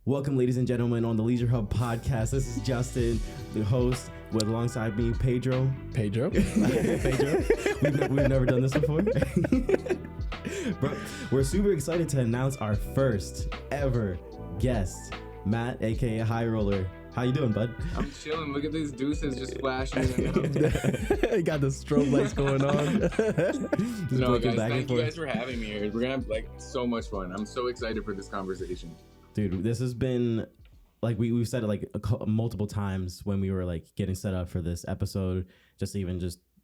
Welcome, ladies and gentlemen, on the LeisureHub Podcast. This is Justin, the host, with alongside me, Pedro. Pedro. We've never done this before. But we're super excited to announce our first ever guest, Matt, aka High Roller. How you doing, bud? I'm chilling. Look at these deuces just flashing. Got the strobe lights going on. No, guys, thank you guys for having me here. We're gonna have like so much fun. I'm so excited for this conversation. Dude, this has been like we've said it like multiple times when we were like getting set up for this episode, just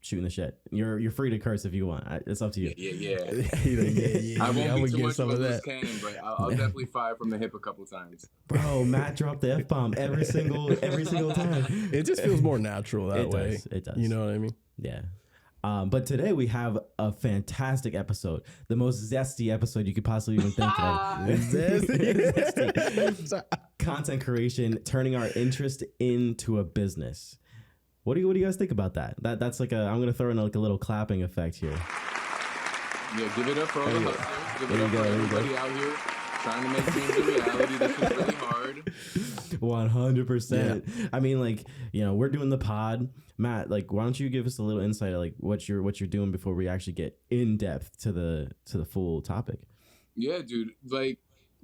shooting the shit. You're free to curse if you want. It's up to you. Yeah. I won't be too much of a loose cannon, but I'll definitely fire from the hip a couple times. Bro, Matt dropped the F-bomb every single time. It just feels more natural that way. It does. You know what I mean? Yeah. But today we have a fantastic episode, the most zesty episode you could possibly even think of. Zesty. Content creation, turning our interest into a business. What do you guys think about that? That's like I'm gonna throw in like a little clapping effect here. Yeah, give it up for all the hustlers. Give it up for everybody out here trying to make dreams a reality. This is really hard. 100%. Yeah. I mean, like, you know, we're doing the pod. Matt, like, why don't you give us a little insight of like what you're doing before we actually get in depth to the full topic? Yeah, dude. Like,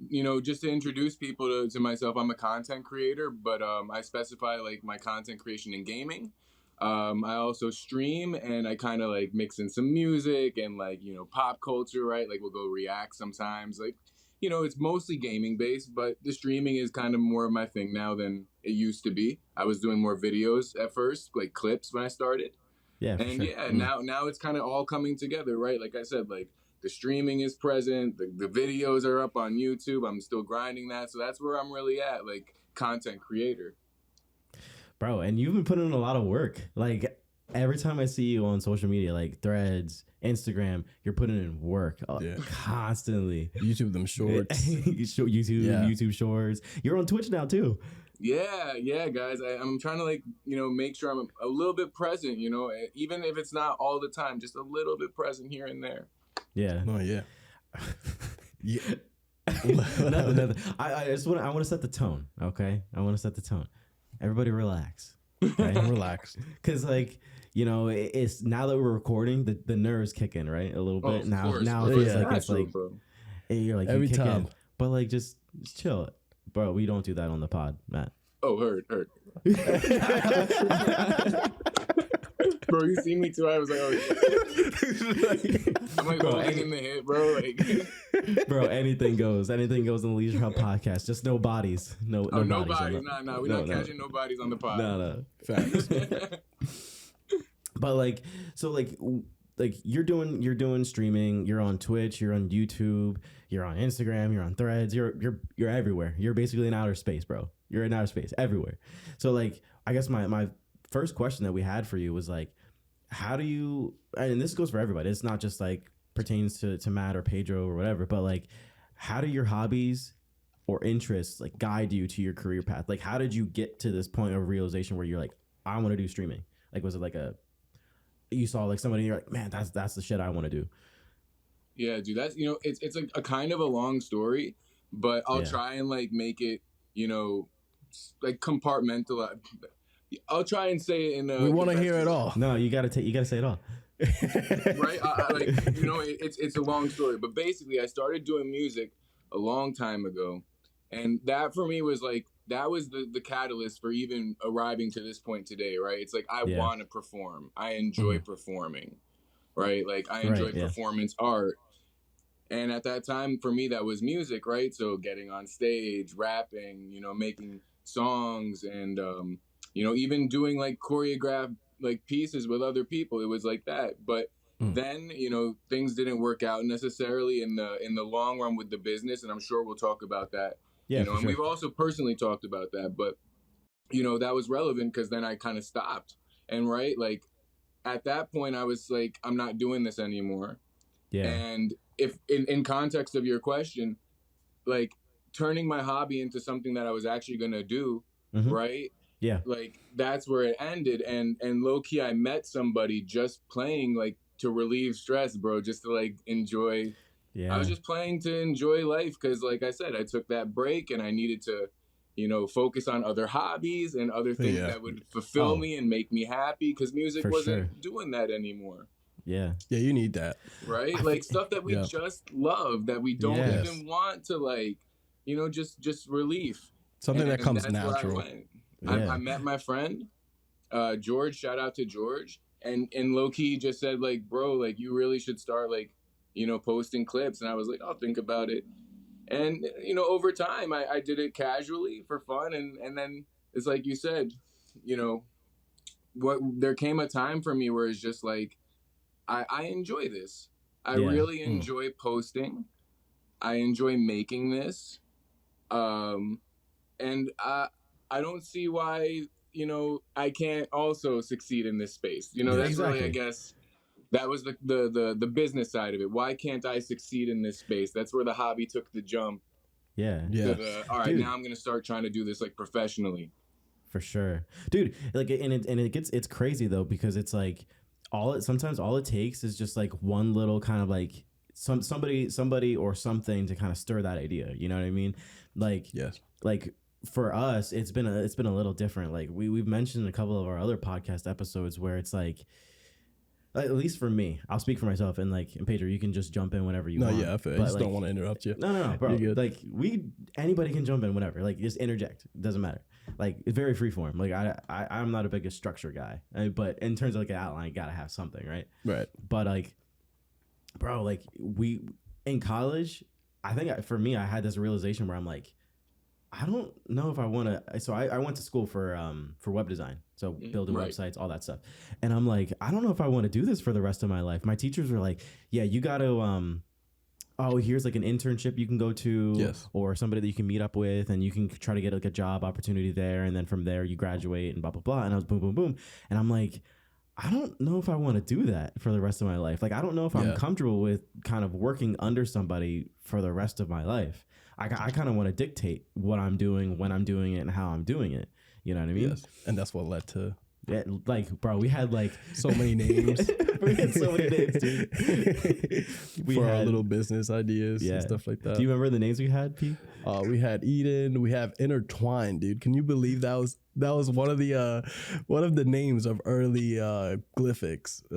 you know, just to introduce people to myself, I'm a content creator, but I specify like my content creation in gaming. I also stream, and I kind of like mix in some music and like, you know, pop culture, right? Like we'll go react sometimes. Like, you know, it's mostly gaming based, but the streaming is kind of more of my thing now than it used to be. I was doing more videos at first, like clips when I started. Yeah. And sure. Now it's kind of all coming together, right? Like I said, like the streaming is present, the videos are up on YouTube. I'm still grinding that. So that's where I'm really at, like content creator. Bro, and you've been putting in a lot of work. Like every time I see you on social media, like Threads, Instagram, you're putting in work constantly. YouTube them shorts. YouTube shorts. You're on Twitch now too. Yeah, guys. I'm trying to like, you know, make sure I'm a little bit present, you know, even if it's not all the time, just a little bit present here and there. Yeah. Oh yeah. Yeah. nothing. I want to set the tone. Okay. I want to set the tone. Everybody relax. Okay? Relax. Cause like, you know, it's now that we're recording, the nerves kick in, right? A little bit. Now it feels like it's like, you're like every time. In, but like just chill. Bro, we don't do that on the pod, Matt. Oh, heard. Bro, you see me too. I was like, oh, I'm like in the hit, bro. Like, bro, anything goes. Anything goes on the LeisureHub Podcast. Just no bodies. No bodies. Nah. We're not catching no bodies on the pod. No. Facts. But like, so like you're doing streaming. You're on Twitch. You're on YouTube. You're on Instagram. You're on Threads. You're everywhere. You're basically in outer space, bro. You're in outer space everywhere. So like, I guess my first question that we had for you was like, how do you, and this goes for everybody, it's not just like pertains to Matt or Pedro or whatever, but like, how do your hobbies or interests like guide you to your career path? Like, how did you get to this point of realization where you're like, I want to do streaming? Like, was it like you saw like somebody and you're like, man, that's the shit I want to do? Yeah, dude, that's, you know, it's like a kind of a long story, but I'll try and like make it, you know, like compartmentalize. I'll try and say it in we want to hear it all. No, you gotta say it all. Right? I like, you know, it's a long story, but basically I started doing music a long time ago, and that for me was like, that was the catalyst for even arriving to this point today, right? It's like, I want to perform. I enjoy performing, right? Like I enjoy performance art. And at that time, for me, that was music, right? So getting on stage, rapping, you know, making songs, and you know, even doing like choreographed like pieces with other people. It was like that. But then, you know, things didn't work out necessarily in the long run with the business. And I'm sure we'll talk about that. Yeah, you know, and we've also personally talked about that. But, you know, that was relevant because then I kind of stopped. And right, like at that point, I was like, I'm not doing this anymore. Yeah. And if in context of your question, like turning my hobby into something that I was actually going to do, right? Yeah. Like that's where it ended. And low key, I met somebody just playing like to relieve stress, bro, just to like enjoy I was just playing to enjoy life because, like I said, I took that break and I needed to, focus on other hobbies and other things that would fulfill me and make me happy because music wasn't doing that anymore. Yeah, you need that. Right? Like stuff that we just love, that we don't even want to, like, just relief. Something that comes natural. I met my friend, George, shout out to George, and low-key just said, like, bro, like, you really should start, like, posting clips. And I was like, I'll think about it. And, over time, I did it casually for fun. And then it's like you said, there came a time for me where it's just like, I enjoy this. I really enjoy posting. I enjoy making this. And I don't see why, I can't also succeed in this space. That's really, I guess, that was the business side of it. Why can't I succeed in this space? That's where the hobby took the jump. Yeah. All right, now I'm gonna start trying to do this like professionally. For sure, dude. Like, it's crazy though, because it's like sometimes all it takes is just like one little kind of like somebody or something to kind of stir that idea. You know what I mean? Like, like for us, it's been a little different. Like we've mentioned a couple of our other podcast episodes where it's like, at least for me, I'll speak for myself, and Pedro, you can just jump in whenever you want. No, I just don't want to interrupt you. No, bro. Like anybody can jump in whenever. Like just interject. It doesn't matter. Like it's very free form. Like I'm not a biggest structure guy, but in terms of like an outline, you gotta have something, right? Right. But like, bro, like we in college, I think for me, I had this realization where I'm like, I don't know if I want to. So I went to school for web design, so building websites, all that stuff. And I'm like, I don't know if I want to do this for the rest of my life. My teachers were like, yeah, you got to, here's like an internship you can go to, or somebody that you can meet up with, and you can try to get like a job opportunity there. And then from there you graduate and blah, blah, blah. And I was boom, boom, boom. And I'm like, I don't know if I want to do that for the rest of my life. Like, I don't know if I'm comfortable with kind of working under somebody for the rest of my life. I kind of want to dictate what I'm doing, when I'm doing it, and how I'm doing it. You know what I mean? Yes. And that's what led to... Yeah, like, bro, we had like... so many names. We had so many names, dude. For our little business ideas and stuff like that. Do you remember the names we had, P? We had Eden. We have Intertwined, dude. Can you believe that was one of the names of early Glyphics /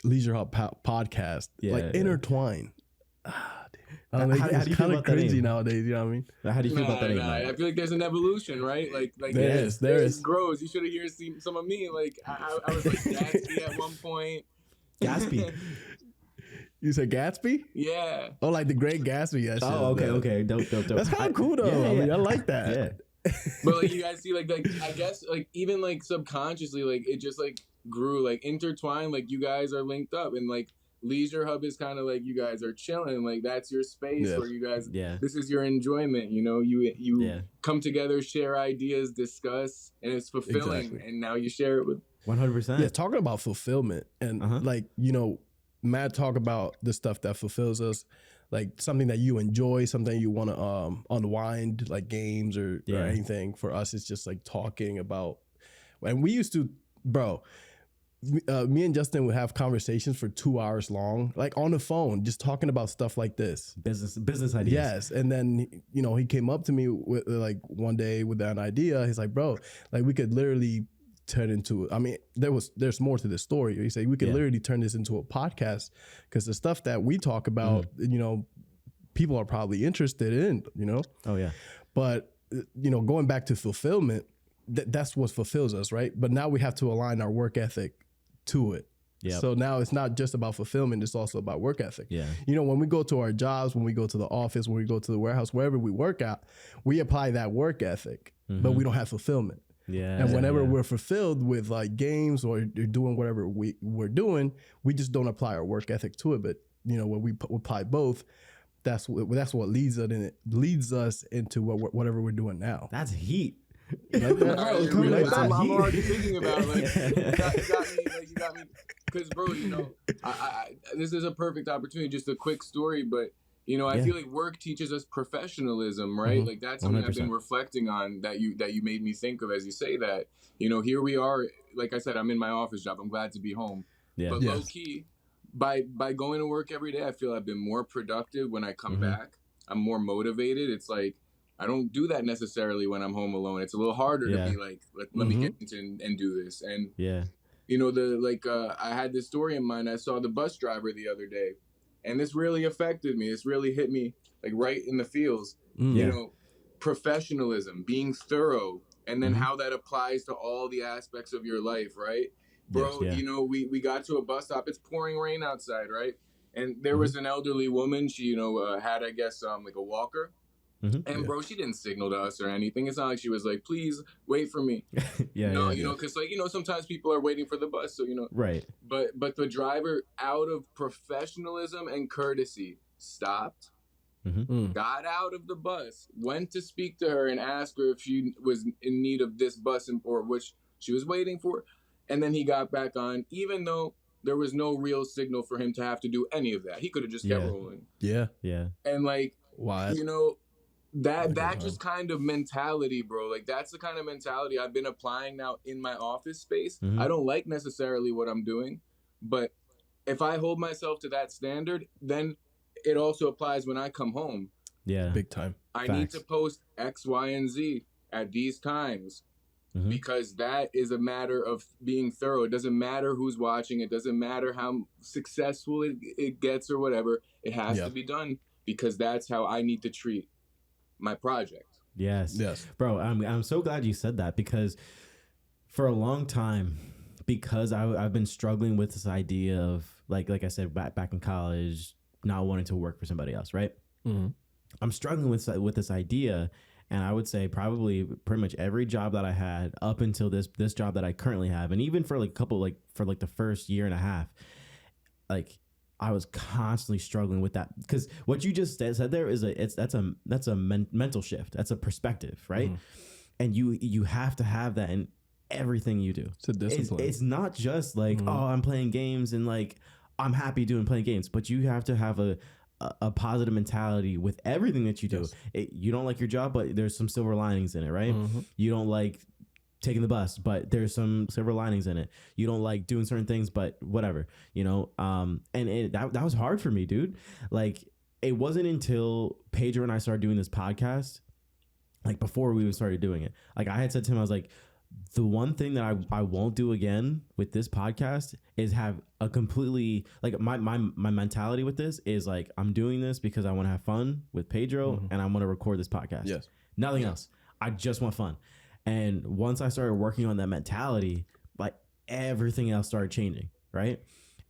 LeisureHub Podcast. Intertwine. I don't know, it's kind of cringy nowadays, you know what I mean? How do you feel about that name? I feel like there's an evolution, right? Like there is. It grows. You should have seen some of me. Like I was like Gatsby at one point. Gatsby. You said Gatsby? Yeah. Oh, like the Great Gatsby. Okay. Dope. That's kind of cool though. Yeah. I mean, I like that. Yeah. But like you guys see, like I guess like even like subconsciously, like it just like grew, like intertwined. Like you guys are linked up, and like LeisureHub is kind of like you guys are chilling. Like that's your space where you guys. Yeah. This is your enjoyment. You come together, share ideas, discuss, and it's fulfilling. Exactly. And now you share it with 100%. Yeah, talking about fulfillment and like Matt talk about the stuff that fulfills us, like something that you enjoy, something you want to unwind, like games or anything. For us, it's just like talking about. And we used to, bro. Me and Justin would have conversations for 2 hours long, like on the phone, just talking about stuff like this, business ideas. Yes, and then he came up to me with like one day with that idea. He's like, "Bro, like we could literally turn into." I mean, there's more to this story. He said we could literally turn this into a podcast because the stuff that we talk about, people are probably interested in. Oh yeah, but going back to fulfillment, that's what fulfills us, right? But now we have to align our work ethic to it. Yeah. So now it's not just about fulfillment, it's also about work ethic. Yeah. When we go to our jobs, when we go to the office, when we go to the warehouse, wherever we work at, we apply that work ethic, but we don't have fulfillment. Yeah. And whenever we're fulfilled with like games or doing whatever we're doing, we just don't apply our work ethic to it. But when we apply both, that's what leads us into whatever we're doing now. That's heat. I'm already thinking about it. Like, you got me. Because, bro, I this is a perfect opportunity. Just a quick story, but I feel like work teaches us professionalism, right? Like that's something 100%. I've been reflecting on that you made me think of as you say that. Here we are. Like I said, I'm in my office job. I'm glad to be home. Yeah. But low key, by going to work every day, I feel I've been more productive when I come back. I'm more motivated. It's like I don't do that necessarily when I'm home alone. It's a little harder to be like, let me get into and do this. And you know, I had this story in mind. I saw the bus driver the other day, and this really affected me. This really hit me like right in the feels. You know, professionalism, being thorough, and then how that applies to all the aspects of your life, right? Bro, you know, we got to a bus stop. It's pouring rain outside, right? And there was an elderly woman. She, you know, had, I guess, like a walker. And bro, she didn't signal to us or anything. It's not like she was like, please wait for me. You know, because like, you know, sometimes people are waiting for the bus. So, you know, but the driver, out of professionalism and courtesy, stopped, got out of the bus, went to speak to her and ask her if she was in need of this bus or which she was waiting for. And then he got back on, even though there was no real signal for him to have to do any of that. He could have just kept rolling. And like, you know, that just kind of mentality, bro. Like, that's the kind of mentality I've been applying now in my office space. I don't like necessarily what I'm doing, but if I hold myself to that standard, then it also applies when I come home. Big time. I need to post X, Y, and Z at these times. Because that is a matter of being thorough. It doesn't matter who's watching. It doesn't matter how successful it gets or whatever. It has to be done because that's how I need to treat my project. Yes. Bro, I'm so glad you said that, because for a long time, because I've been struggling with this idea of like I said, back in college, not wanting to work for somebody else, right? I'm struggling with this idea. And I would say probably pretty much every job that I had up until this job that I currently have, and even for like a couple, like for like the first year and a half, like I was constantly struggling with that, because what you just said there is that's a mental shift. That's a perspective, right? And you have to have that in everything you do. It's a discipline. It's not just like, oh, I'm playing games and like I'm happy playing games, but you have to have a positive mentality with everything that you do. You don't like your job, but there's some silver linings in it, right? You don't like taking the bus, but there's some silver linings in it. You don't like doing certain things, but whatever, you know? And that was hard for me, dude. Like, it wasn't until Pedro and I started doing this podcast, like before we even started doing it, like I had said to him, I was like, the one thing that I won't do again with this podcast is have a completely, like my mentality with this is like, I'm doing this because I want to have fun with Pedro and I want to record this podcast. Nothing else. I just want fun. And once I started working on that mentality, like everything else started changing. Right.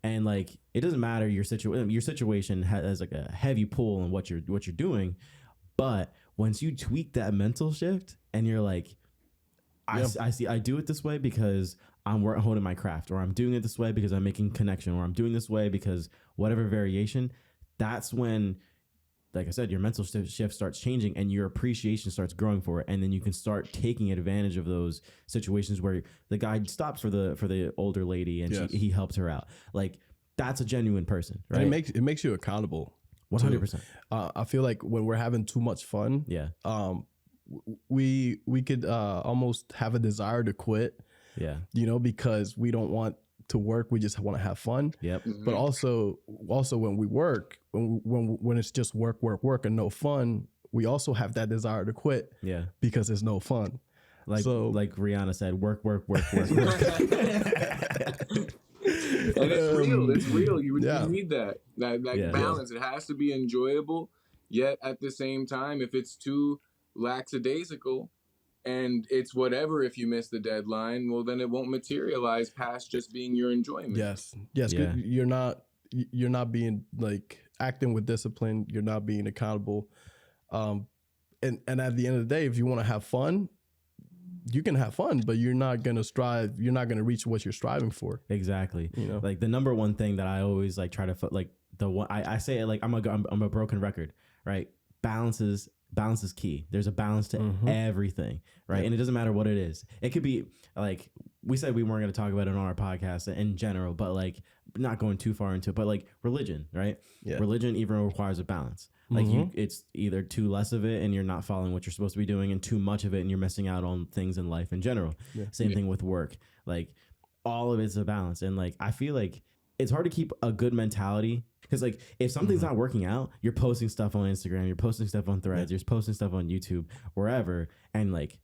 And like, it doesn't matter your situation has like a heavy pull on what you're doing. But once you tweak that mental shift and you're like, I do it this way because I'm holding my craft, or I'm doing it this way because I'm making connection, or I'm doing this way because whatever variation, that's when, like I said, your mental shift starts changing and your appreciation starts growing for it. And then you can start taking advantage of those situations where the guy stops for the older lady and he helps her out. Like, that's a genuine person, right? And it makes you accountable. 100%. I feel like when we're having too much fun, we could almost have a desire to quit, you know, because we don't want to work, we just want to have fun. But also when we work, when it's just work and no fun, we also have that desire to quit because it's no fun. Like Rihanna said, work. And it's real. You need that balance. It has to be enjoyable, yet at the same time, if it's too lackadaisical and it's whatever, if you miss the deadline, well, then it won't materialize past just being your enjoyment. Yes. You're not being like acting with discipline. You're not being accountable. And at the end of the day, if you want to have fun, you can have fun, but you're not going to strive. You're not going to reach what you're striving for. Exactly. You know, like the number one thing that I always like try to like the one I say it like I'm a broken record, right? Balance is key. There's a balance to everything, right? And it doesn't matter what it is. It could be like, we said we weren't going to talk about it on our podcast in general, but like not going too far into it, but like religion, right? Religion even requires a balance. Like it's either too less of it and you're not following what you're supposed to be doing, and too much of it and you're missing out on things in life in general. Same thing with work. Like all of it's a balance. And like, I feel like it's hard to keep a good mentality. Because like if something's not working out, you're posting stuff on Instagram, you're posting stuff on Threads, you're posting stuff on YouTube, wherever, and like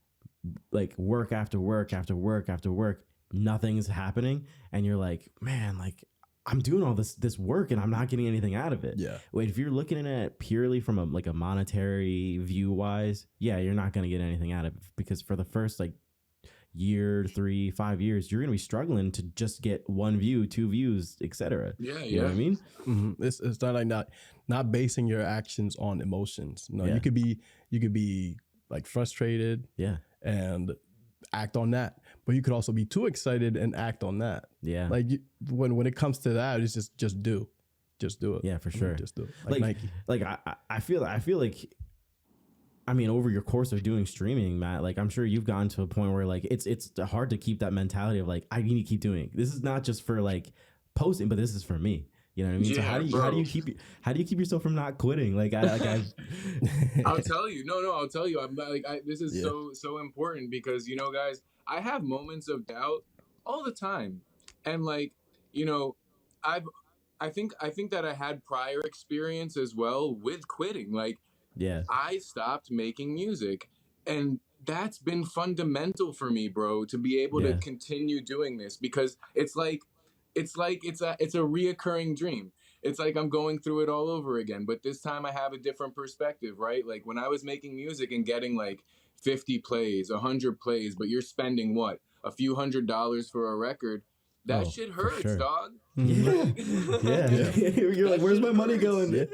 work after work after work after work, nothing's happening, and you're like, man, like I'm doing all this work and I'm not getting anything out of it. Yeah. Wait, if you're looking at it purely from a monetary view wise, yeah, you're not going to get anything out of it, because for the first like year, 3, 5 years, you're going to be struggling to just get 1 view, 2 views, etc. Yeah, you know what I mean? Mm-hmm. It's not like not basing your actions on emotions. No, you could be like frustrated, and act on that, but you could also be too excited and act on that. Yeah, like when it comes to that, it's just do it. Yeah, for sure. Just do it. Like Nike. Like I feel like, I mean, over your course of doing streaming, Matt, like I'm sure you've gotten to a point where like it's hard to keep that mentality of like I need to keep doing. This is not just for like posting, but this is for me. You know what I mean? Yeah, so how do you keep yourself from not quitting? Like I'll tell you. No, I'll tell you. I'm like this is so important, because you know, guys, I have moments of doubt all the time, and like, you know, I think that I had prior experience as well with quitting. Like, I stopped making music, and that's been fundamental for me, bro, to be able to continue doing this, because it's a reoccurring dream. It's like I'm going through it all over again, but this time I have a different perspective, right? Like when I was making music and getting like 50 plays, 100 plays, but you're spending what? A few $100s for a record. That shit hurts, dog. Yeah. You're like, where's my money going?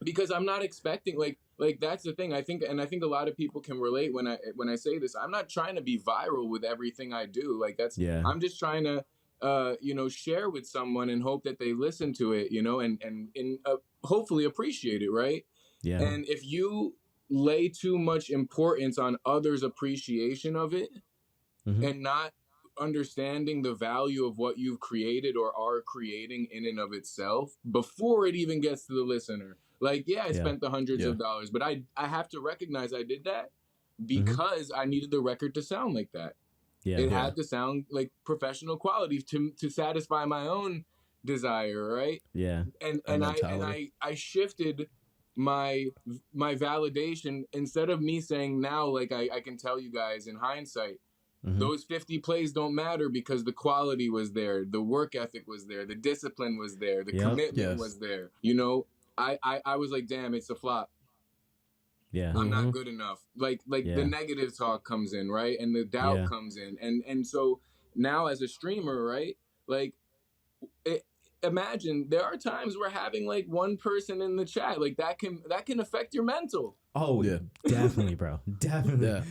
Because I'm not expecting like that's the thing. I think a lot of people can relate when I say this. I'm not trying to be viral with everything I do. Like I'm just trying to share with someone and hope that they listen to it, and hopefully appreciate it, right? Yeah. And if you lay too much importance on others' appreciation of it, and not understanding the value of what you've created or are creating in and of itself before it even gets to the listener. Like, I spent the hundreds of dollars, but I have to recognize I did that because I needed the record to sound like that. Yeah, it had to sound like professional quality to satisfy my own desire, right? Yeah. And I shifted my validation. Instead of me saying now, like I can tell you guys in hindsight, those 50 plays don't matter because the quality was there, the work ethic was there, the discipline was there, the commitment was there. I was like, damn, it's a flop. Yeah, I'm not good enough. Like the negative talk comes in, right? And the doubt comes in. And so now as a streamer, right? Like imagine there are times where having like one person in the chat, like that can affect your mental. Oh yeah, definitely, bro. Definitely. Yeah.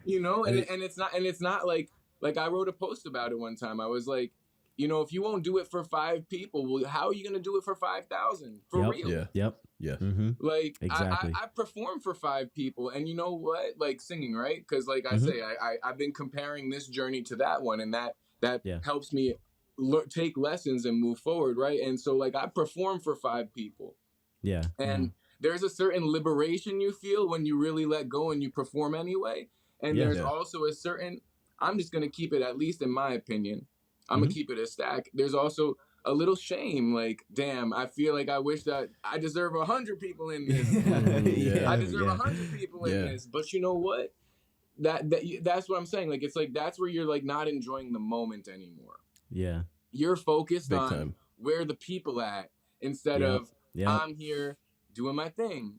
And it's not like I wrote a post about it one time. I was like, if you won't do it for 5 people, well, how are you going to do it for 5,000 for real? Yeah. Yep. Yeah. Like exactly. I perform for 5 people, and you know what? Like singing, right? Because like I say, I've been comparing this journey to that one, and that helps me take lessons and move forward, right? And so like I perform for 5 people. Yeah. And there's a certain liberation you feel when you really let go and you perform anyway. And there's also a certain, I'm just going to keep it, at least in my opinion, I'm going to keep it a stack. There's also a little shame, like, damn, I feel like I wish that I deserve 100 people in this. I deserve 100 people in this. But you know what? That's what I'm saying. Like, it's like, that's where you're like not enjoying the moment anymore. Yeah. You're focused on where the people at instead of I'm here doing my thing.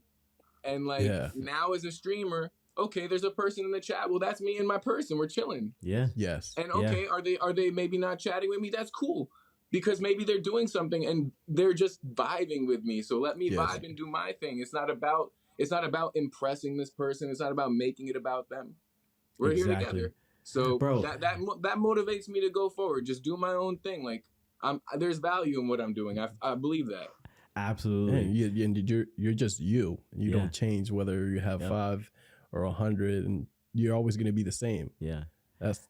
And like now as a streamer, okay, there's a person in the chat. Well, that's me and my person. We're chilling. Yeah. Yes. And okay, are they maybe not chatting with me? That's cool. Because maybe they're doing something and they're just vibing with me. So let me vibe and do my thing. It's not about impressing this person. It's not about making it about them. We're here together. So bro, that motivates me to go forward. Just do my own thing. Like there's value in what I'm doing. I believe that. Absolutely. You're just you. You don't change whether you have 5 or 100, and you're always going to be the same. Yeah, that's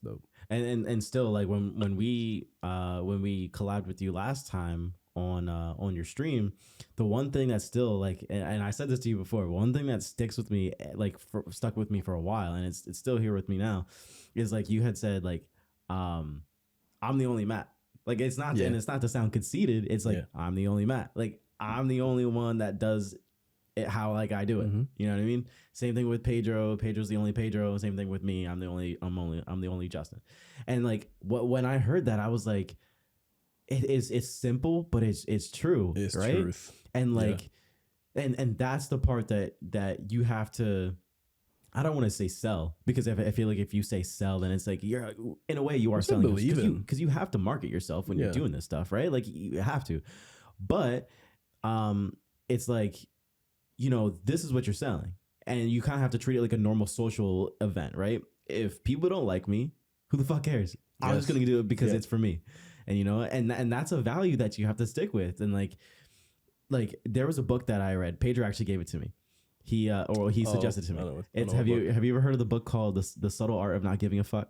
dope. And still, like when we collabed with you last time on your stream, the one thing that's still like, and I said this to you before, one thing that sticks with me, like stuck with me for a while, and it's still here with me now, is like you had said like, I'm the only Matt. Like it's not, and it's not to sound conceited. It's like I'm the only Matt. Like I'm the only one that does it how like I do it. You know what I mean? Same thing with Pedro. Pedro's the only Pedro. Same thing with me. I'm the only Justin. And like when I heard that, I was like, it's simple, but it's true. It's right? Truth. And like, and that's the part that you have to. I don't want to say sell, because I feel like if you say sell, then it's like you're in a way you are selling, because you have to market yourself when you're doing this stuff, right? Like you have to, but it's like, you know, this is what you're selling, and you kind of have to treat it like a normal social event, right? If people don't like me, who the fuck cares? I'm just gonna do it because it's for me, and you know, and that's a value that you have to stick with. And like there was a book that I read. Pedro actually gave it to me. He suggested to me. Have you ever heard of the book called the Subtle Art of Not Giving a Fuck?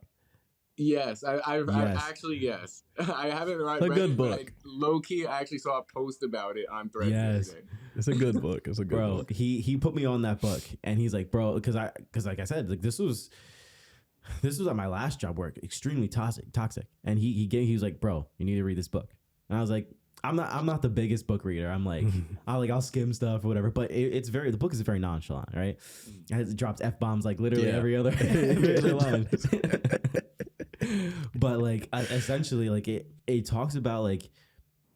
Yes, I've actually yes. I haven't read it. Good book. Like, low key, I actually saw a post about it on Threads. Yes, it's a good book. It's a good book. He put me on that book, and he's like, bro, because like I said, like this was at my last job work, extremely toxic, and he was like, bro, you need to read this book, and I was like, I'm not the biggest book reader. I'm like, I'll skim stuff or whatever. But the book is very nonchalant, right? It drops F-bombs like literally every other line. But like essentially, like it talks about like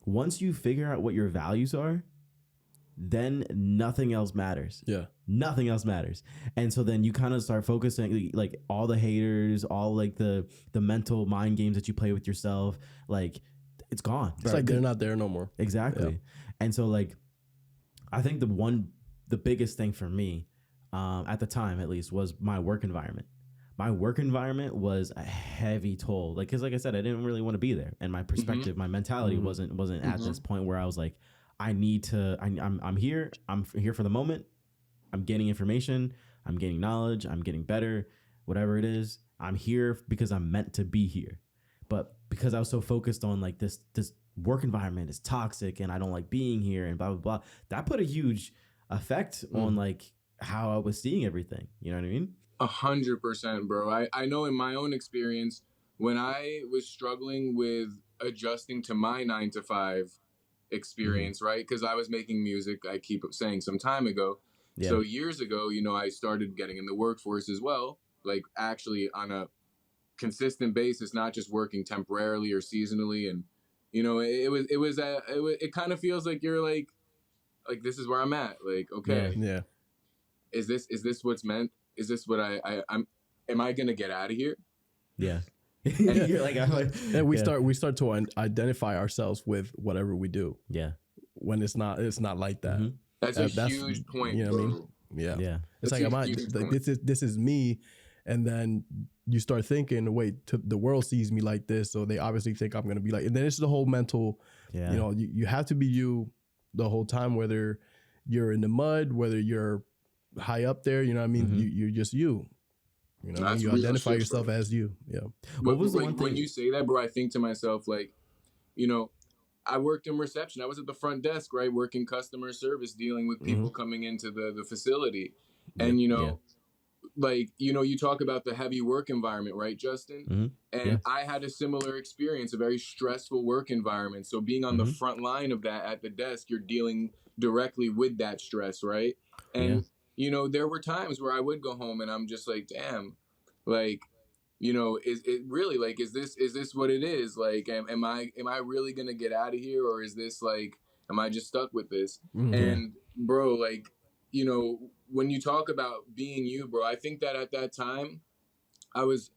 once you figure out what your values are, then nothing else matters. Yeah, nothing else matters. And so then you kind of start focusing like all the haters, all like the mental mind games that you play with yourself, like. It's gone. It's like they're not there no more. Exactly. Yeah. And so like, I think the biggest thing for me, at the time at least, was my work environment. My work environment was a heavy toll. Like, cause like I said, I didn't really want to be there. And my perspective, my mentality wasn't at this point where I was like, I'm here. I'm here for the moment. I'm getting information. I'm getting knowledge. I'm getting better, whatever it is. I'm here because I'm meant to be here. But because I was so focused on like this work environment is toxic and I don't like being here and blah, blah, blah, that put a huge effect on like how I was seeing everything. You know what I mean? 100%, bro. I know in my own experience, when I was struggling with adjusting to my 9-to-5 experience, right? Because I was making music, I keep saying some time ago. Yeah. So years ago, you know, I started getting in the workforce as well, like actually on a consistent basis, not just working temporarily or seasonally. And you know, it kind of feels like you're like this is where I'm at, like, okay, yeah, is this what's meant? Is this what I'm am I gonna get out of here? Yeah. And you're like, and we start to identify ourselves with whatever we do. Yeah, when it's not like that. That's a huge point. You know what I mean? Yeah. It's like this is me. And then you start thinking, wait, the world sees me like this, so they obviously think I'm going to be like, and then it's the whole mental, you know, you have to be you the whole time, whether you're in the mud, whether you're high up there, you know what I mean? You're just you. You know, you identify yourself as you. Yeah. What was the one thing? When you say that, bro, I think to myself, like, you know, I worked in reception. I was at the front desk, right? Working customer service, dealing with people coming into the facility. And, you know, like, you know, you talk about the heavy work environment, right, Justin? And I had a similar experience, a very stressful work environment. So being on the front line of that at the desk, you're dealing directly with that stress, right? And, you know, there were times where I would go home and I'm just like, damn, like, you know, is it really like, is this what it is? Like, am I really going to get out of here? Or is this like, am I just stuck with this? And bro, like, you know, when you talk about being you, bro, I think that at that time I was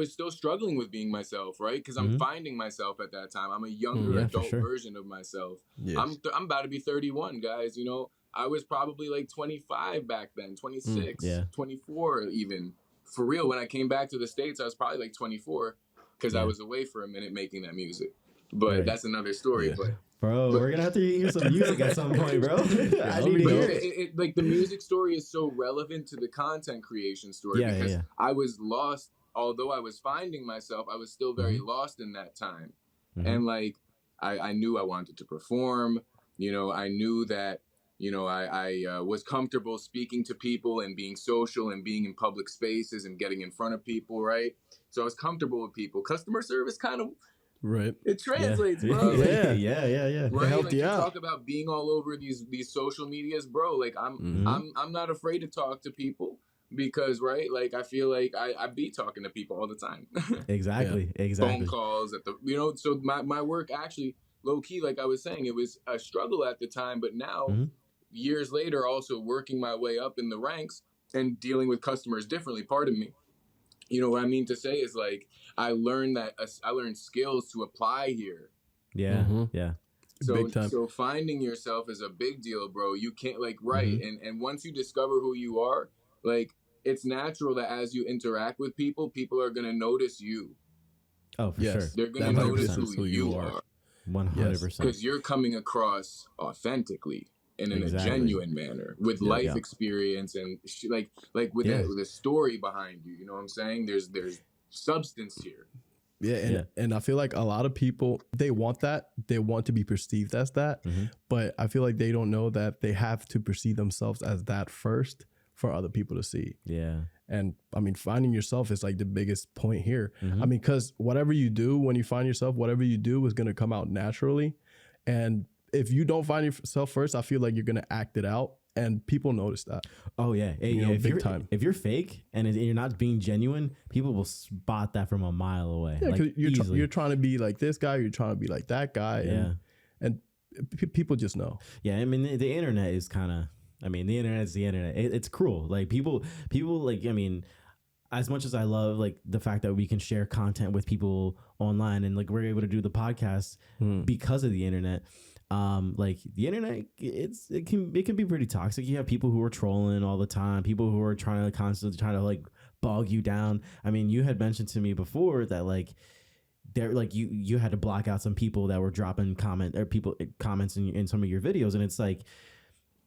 still struggling with being myself, right? Because I'm finding myself at that time. I'm a younger adult version of myself. Yes. I'm about to be 31, guys. You know, I was probably like 25 back then, 26, 24 even. For real, when I came back to the States, I was probably like 24 because I was away for a minute making that music. But that's another story. But we're gonna have to hear some music at some point, bro. I need to hear it. Like the music story is so relevant to the content creation story because I was lost. Although I was finding myself, I was still very lost in that time. And like I knew I wanted to perform. You know, I knew that. You know, I was comfortable speaking to people and being social and being in public spaces and getting in front of people, right? So I was comfortable with people. Customer service kind of Right. It translates, yeah. bro. Yeah. Right? helped Like you you out. talk about being all over these social medias, bro. Like I'm not afraid to talk to people because right, like I feel like I be talking to people all the time. Exactly. Phone calls at the so my work actually low key, like I was saying, it was a struggle at the time, but now years later, also working my way up in the ranks and dealing with customers differently. Pardon me. You know what I mean to say is like I learned skills to apply here. Yeah, yeah. So Big time. so finding yourself is a big deal, bro. You can't like and once you discover who you are, like it's natural that as you interact with people, people are gonna notice you. Oh, for sure. They're gonna notice who you are. 100%. Because you're coming across authentically and in a genuine manner with life experience and like with a story behind you. You know what I'm saying? There's substance here. Yeah, and I feel like a lot of people, they want that. They want to be perceived as that. But I feel like they don't know that they have to perceive themselves as that first for other people to see. Yeah. And I mean, finding yourself is like the biggest point here. I mean, because whatever you do, when you find yourself, whatever you do is going to come out naturally. And if you don't find yourself first, I feel like you're going to act it out. And people notice that. Oh, yeah. Big time. If you're fake and you're not being genuine, people will spot that from a mile away. Yeah, because like, you're trying to be like this guy, you're trying to be like that guy. Yeah. And people just know. Yeah, I mean, the internet is kind of, the internet is the internet. It's cruel. Like, people, like, I mean, as much as I love, like, the fact that we can share content with people online and, like, we're able to do the podcast because of the internet, like the internet, it can be pretty toxic. You have people who are trolling all the time, people who are constantly trying to like bog you down. I mean, you had mentioned to me before that like there, like you had to block out some people that were dropping comments in some of your videos, and it's like,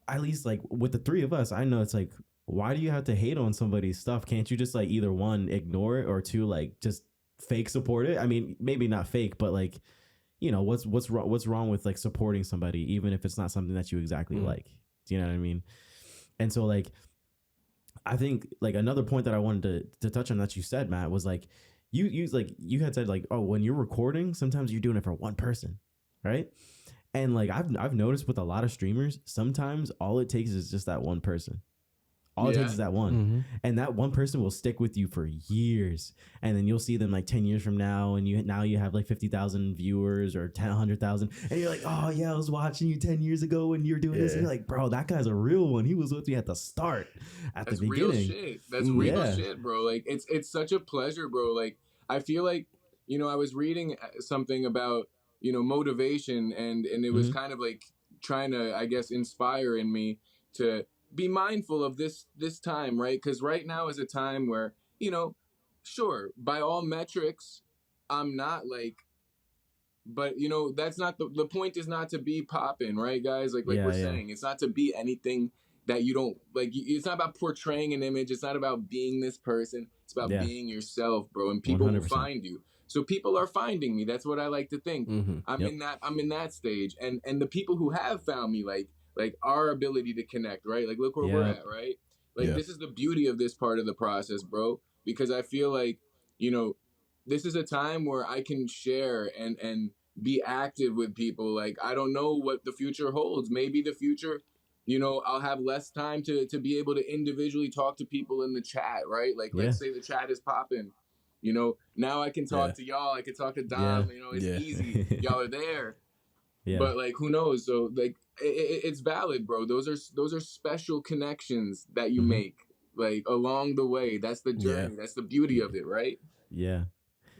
at least like with the three of us, I know it's like, why do you have to hate on somebody's stuff? Can't you just like either one, ignore it, or two, like just fake support it? I mean, maybe not fake, but like, you know, what's wrong with like supporting somebody, even if it's not something that you exactly like? Do you know what I mean? And so like, I think like another point that I wanted to touch on that you said, Matt, was like, you had said like, oh, when you're recording, sometimes you're doing it for one person, right? And like I've noticed with a lot of streamers, sometimes all it takes is just that one person. All it takes is that one. And that one person will stick with you for years. And then you'll see them like 10 years from now, and you have like 50,000 viewers or 100,000. And you're like, oh yeah, I was watching you 10 years ago when you were doing this. And you're like, bro, that guy's a real one. He was with me at the start, That's the beginning. Real shit. That's real shit, bro. Like it's such a pleasure, bro. Like I feel like, you know, I was reading something about, you know, motivation, and it was kind of like trying to, I guess, inspire in me to be mindful of this time, right? Because right now is a time where, you know, sure, by all metrics, I'm not like, but you know, that's not the point. Is not to be popping, right, guys? Like we're saying, it's not to be anything that you don't like. It's not about portraying an image. It's not about being this person. It's about being yourself, bro. And people 100%. Will find you. So people are finding me. That's what I like to think. I'm in that stage, and the people who have found me, like our ability to connect, right? Like, look where we're at, right? Like, this is the beauty of this part of the process, bro. Because I feel like, you know, this is a time where I can share and be active with people. Like, I don't know what the future holds. Maybe the future, you know, I'll have less time to be able to individually talk to people in the chat, right? Like, let's say the chat is popping. You know, now I can talk to y'all. I can talk to Dom. You know, it's easy. Y'all are there. But like, who knows? So like, it's valid, bro. Those are special connections that you make, like along the way. That's the journey. That's the beauty of it, right? Yeah.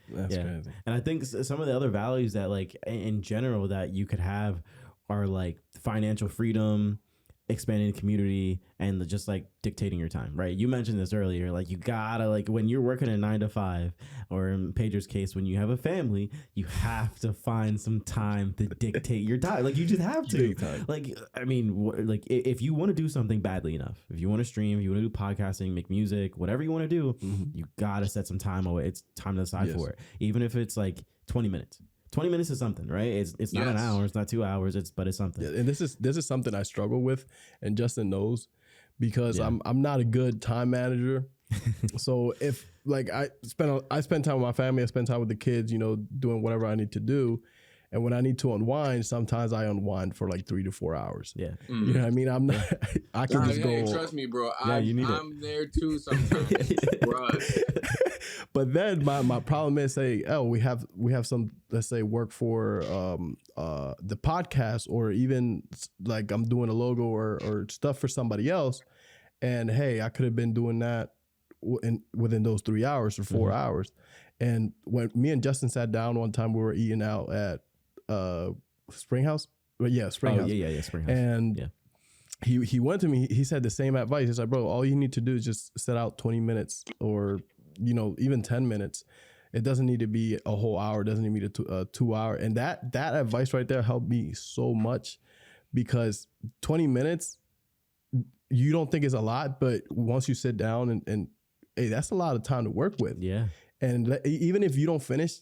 That's crazy. And I think some of the other values that like in general that you could have are like financial freedom, expanding the community, and just like dictating your time, right? You mentioned this earlier, like you gotta, like when you're working a 9 to 5, or in Pedro's case, when you have a family, you have to find some time to dictate your time. Like you just have to. Like, I mean, like if you want to do something badly enough, if you want to stream, if you want to do podcasting, make music, whatever you want to do, you gotta set some time away. It's time to decide for it, even if it's like 20 minutes. 20 minutes is something, right? It's not an hour, it's not 2 hours, but it's something. Yeah, and this is something I struggle with, and Justin knows, because I'm not a good time manager. So if like I spend time with my family, I spend time with the kids, doing whatever I need to do. And when I need to unwind, sometimes I unwind for like 3 to 4 hours. Yeah. You know what I mean? I'm not, I can just go. Trust me, bro. I'm there too sometimes, bro. But then my problem is, we have some, let's say, work for the podcast, or even like I'm doing a logo or stuff for somebody else. And hey, I could have been doing that within those 3 hours or 4 hours. And when me and Justin sat down one time, we were eating out at Springhouse. Springhouse. Springhouse. And he went to me, he said the same advice. He's like, bro, all you need to do is just set out 20 minutes or, even 10 minutes. It doesn't need to be a whole hour. It doesn't need to be a 2 hour. And that advice right there helped me so much, because 20 minutes, you don't think is a lot, but once you sit down and hey, that's a lot of time to work with. Yeah. And even if you don't finish,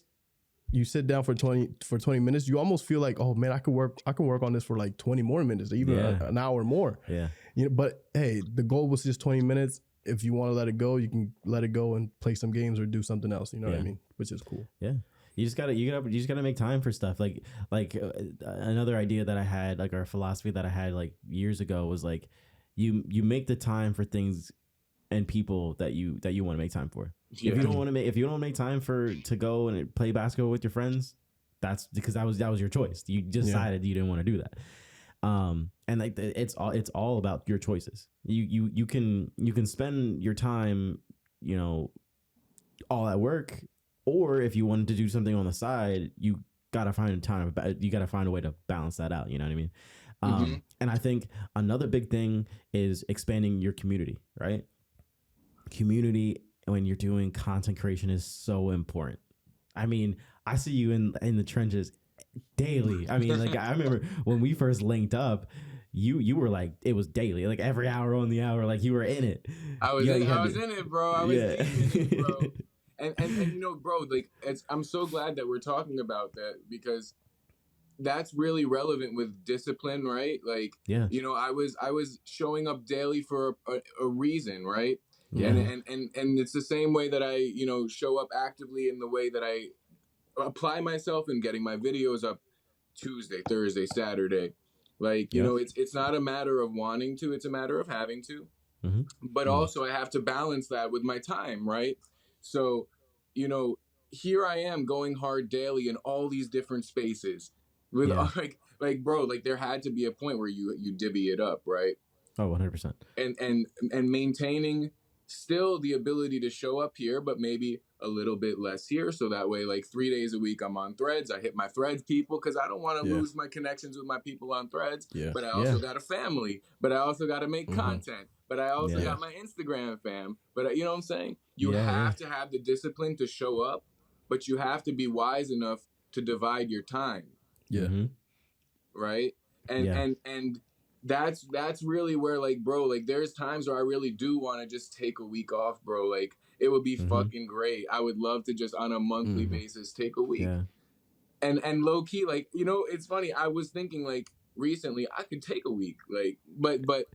you sit down for 20 minutes, you almost feel like, oh man, I can work on this for like 20 more minutes, even an hour more. Yeah. But hey, the goal was just 20 minutes. If you want to let it go, you can let it go and play some games or do something else. You know what I mean? Which is cool. Yeah. You just gotta make time for stuff. Like another idea that I had, like, our philosophy that I had like years ago was like, you make the time for things and people that you want to make time for. Yeah. If you don't make time to go and play basketball with your friends, that's because that was your choice. You decided you didn't want to do that. And like it's all about your choices. You can spend your time, all at work, or if you wanted to do something on the side, you gotta find a way to balance that out. You know what I mean? And I think another big thing is expanding your community, right? Community when you're doing content creation is so important. I mean, I see you in the trenches daily. I mean, like, I remember when we first linked up, you were like, it was daily, like every hour on the hour, like you were in it. I was in it, bro. I was in it, bro. And bro, like, I'm so glad that we're talking about that, because that's really relevant with discipline, right? Like, I was showing up daily for a reason, right? Yeah. And it's the same way that I, show up actively in the way that I apply myself in getting my videos up Tuesday, Thursday, Saturday. Like, it's not a matter of wanting to, it's a matter of having to. But also I have to balance that with my time, right? So, here I am going hard daily in all these different spaces with like, bro, like there had to be a point where you divvy it up, right? Oh, 100%. And maintaining still the ability to show up here, but maybe a little bit less here. So that way, like 3 days a week, I'm on Threads. I hit my Threads people, because I don't want to lose my connections with my people on Threads. Yeah. But I also got a family. But I also got to make content. But I also got my Instagram fam. But you know what I'm saying? You have to have the discipline to show up, but you have to be wise enough to divide your time. Yeah. Right? And that's really where, like, bro, like there's times where I really do want to just take a week off, bro. Like, it would be fucking great. I would love to just on a monthly basis take a week. Yeah. And low key, like, it's funny. I was thinking, like, recently I could take a week, like, but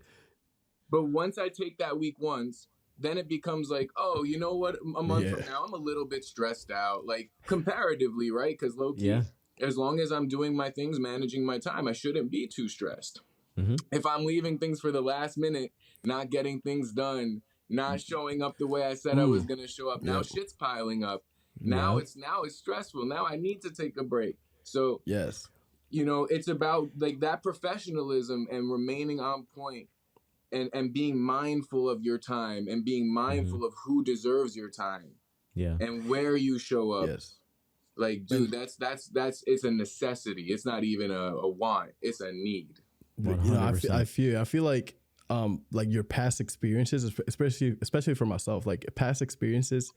once I take that week once, then it becomes like, oh, you know what? A month from now, I'm a little bit stressed out, like, comparatively, right? Because low key, as long as I'm doing my things, managing my time, I shouldn't be too stressed. If I'm leaving things for the last minute, not getting things done, not showing up the way I said I was going to show up, now shit's piling up. Now it's stressful. Now I need to take a break. So, it's about like that professionalism and remaining on point and being mindful of your time and being mindful of who deserves your time. Yeah. And where you show up. Yes. Like, dude, that's it's a necessity. It's not even a want. It's a need. But, I feel like your past experiences, especially for myself, like past experiences,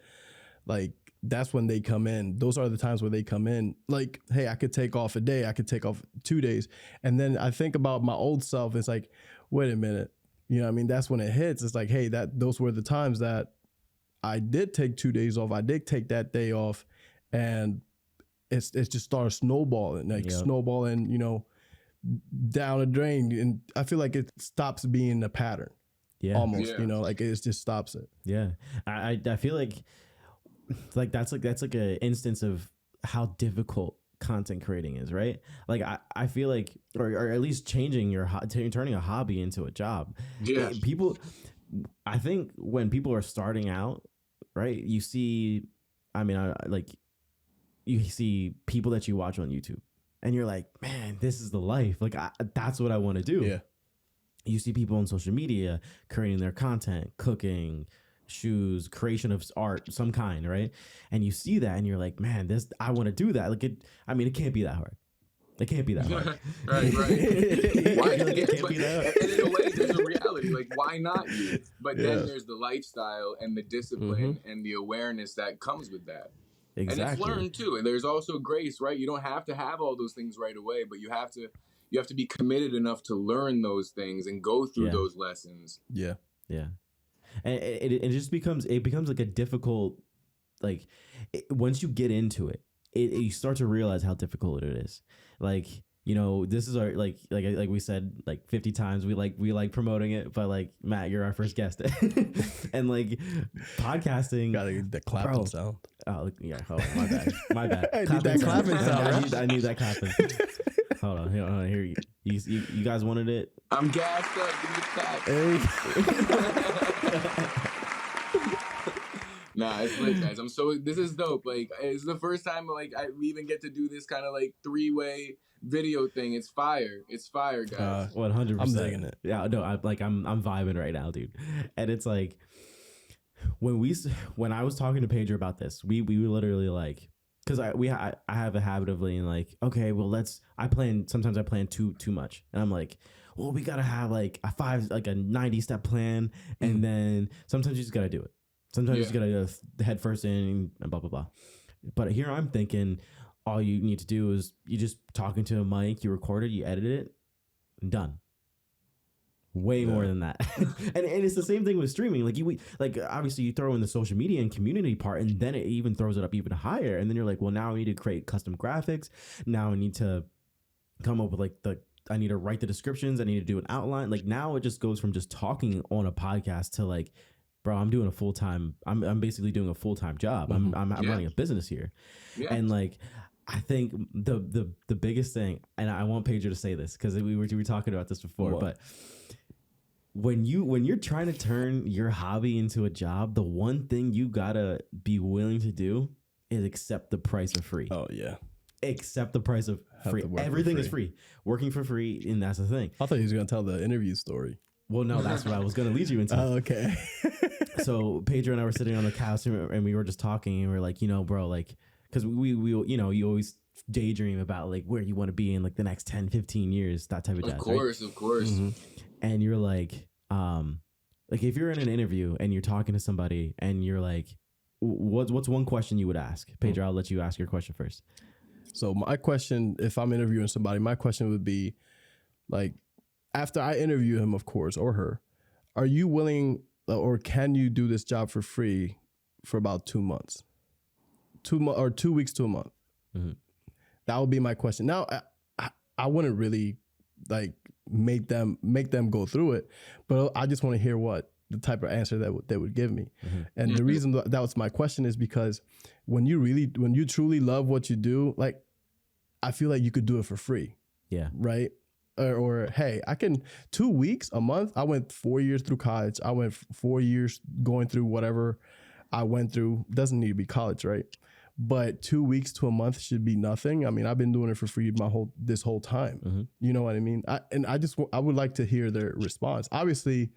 like that's when they come in. Those are the times where they come in. Like, hey, I could take off a day, I could take off 2 days, and then I think about my old self. It's like, wait a minute, I mean, that's when it hits. It's like, hey, those were the times that I did take 2 days off. I did take that day off, and it just started snowballing, snowballing, down a drain. And I feel like it stops being a pattern. almost, like it just stops it. Yeah. I feel like that's like an instance of how difficult content creating is, right? Like I feel like, or at least changing turning a hobby into a job. Yeah. I think when people are starting out, right, you see, you see people that you watch on YouTube and you're like, man, this is the life. Like that's what I want to do. Yeah. You see people on social media creating their content, cooking, shoes, creation of art, some kind, right? And you see that and you're like, man, I want to do that. Like it can't be that hard. It can't be that hard. right. Why? It can't be that hard. And in a way, there's a reality. Like, why not you? But then there's the lifestyle and the discipline and the awareness that comes with that. Exactly. And it's learned too. And there's also grace, right? You don't have to have all those things right away, but you have to be committed enough to learn those things and go through those lessons. Yeah. Yeah. And it just becomes like a difficult, like once you get into it, you start to realize how difficult it is. Like, this is our like we said like 50 times, we like promoting it, but like Matt, you're our first guest. And like podcasting, gotta get the clapping sound. Oh yeah, my bad. I need that clapping sound. I need that clapping. Hold on, here you guys wanted it. I'm gassed up. Give me the clap. Nah, it's lit, guys. This is dope. Like, it's the first time we even get to do this kind of like 3-way video thing. It's fire. It's fire, guys. 100%. I'm digging it. Yeah, no, I'm vibing right now, dude. And it's like when I was talking to Pedro about this, we were literally like, because I have a habit of being like, okay, well sometimes I plan too much, and I'm like, well, we gotta have like a 90-step plan, and then sometimes you just gotta do it. Sometimes you just gotta go head first in and blah blah blah. But here I'm thinking, all you need to do is you just talk into a mic, you record it, you edit it, and done. Way more than that. and it's the same thing with streaming. Like obviously you throw in the social media and community part, and then it even throws it up even higher. And then you're like, well, now I need to create custom graphics. Now I need to come up with I need to write the descriptions. I need to do an outline. Like now it just goes from just talking on a podcast to like, bro, I'm doing a full-time, I'm basically doing a full-time job. I'm running a business here. Yeah. And like, I think the biggest thing, and I want Pedro to say this because we were talking about this before, but when you're trying to turn your hobby into a job, the one thing you gotta be willing to do is accept the price of free. Oh yeah. Accept the price of free. Everything is free. Working for free, and that's the thing. I thought he was gonna tell the interview story. Well, no, that's what I was gonna lead you into. Oh, okay. So Pedro and I were sitting on the couch and we were just talking, and we were like, bro, like, because we you always daydream about like where you want to be in like the next 10, 15 years, that type of jazz. Of course. Mm-hmm. And you're like if you're in an interview and you're talking to somebody and you're like, what's one question you would ask? Pedro, I'll let you ask your question first. So my question, if I'm interviewing somebody, my question would be like, after I interview him, of course, or her, are you willing or can you do this job for free for about 2 months? 2 weeks to a month. Mm-hmm. That would be my question. Now, I wouldn't really like make them go through it, but I just want to hear what the type of answer that they would give me. Mm-hmm. And the reason that was my question is because when you truly love what you do, like I feel like you could do it for free. Yeah. Right. Or hey, I can 2 weeks, a month. I went 4 years through college. I went 4 years going through whatever I went through. Doesn't need to be college, right? But 2 weeks to a month should be nothing. I mean, I've been doing it for free this whole time. Mm-hmm. You know what I mean? I would like to hear their response. Obviously,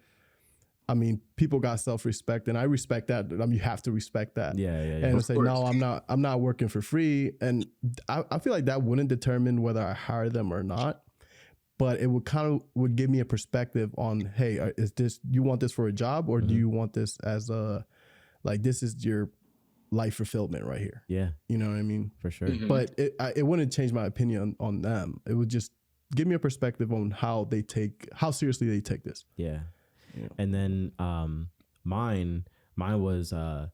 I mean, people got self-respect, and I respect that. I mean, you have to respect that. Yeah. And say, no, I'm not working for free. And I feel like that wouldn't determine whether I hire them or not. But it would give me a perspective on, hey, you want this for a job, or do you want this as this is your life fulfillment right here? Yeah. You know what I mean? For sure. Mm-hmm. But it wouldn't change my opinion on them. It would just give me a perspective on how seriously they take this. Yeah. And then mine was and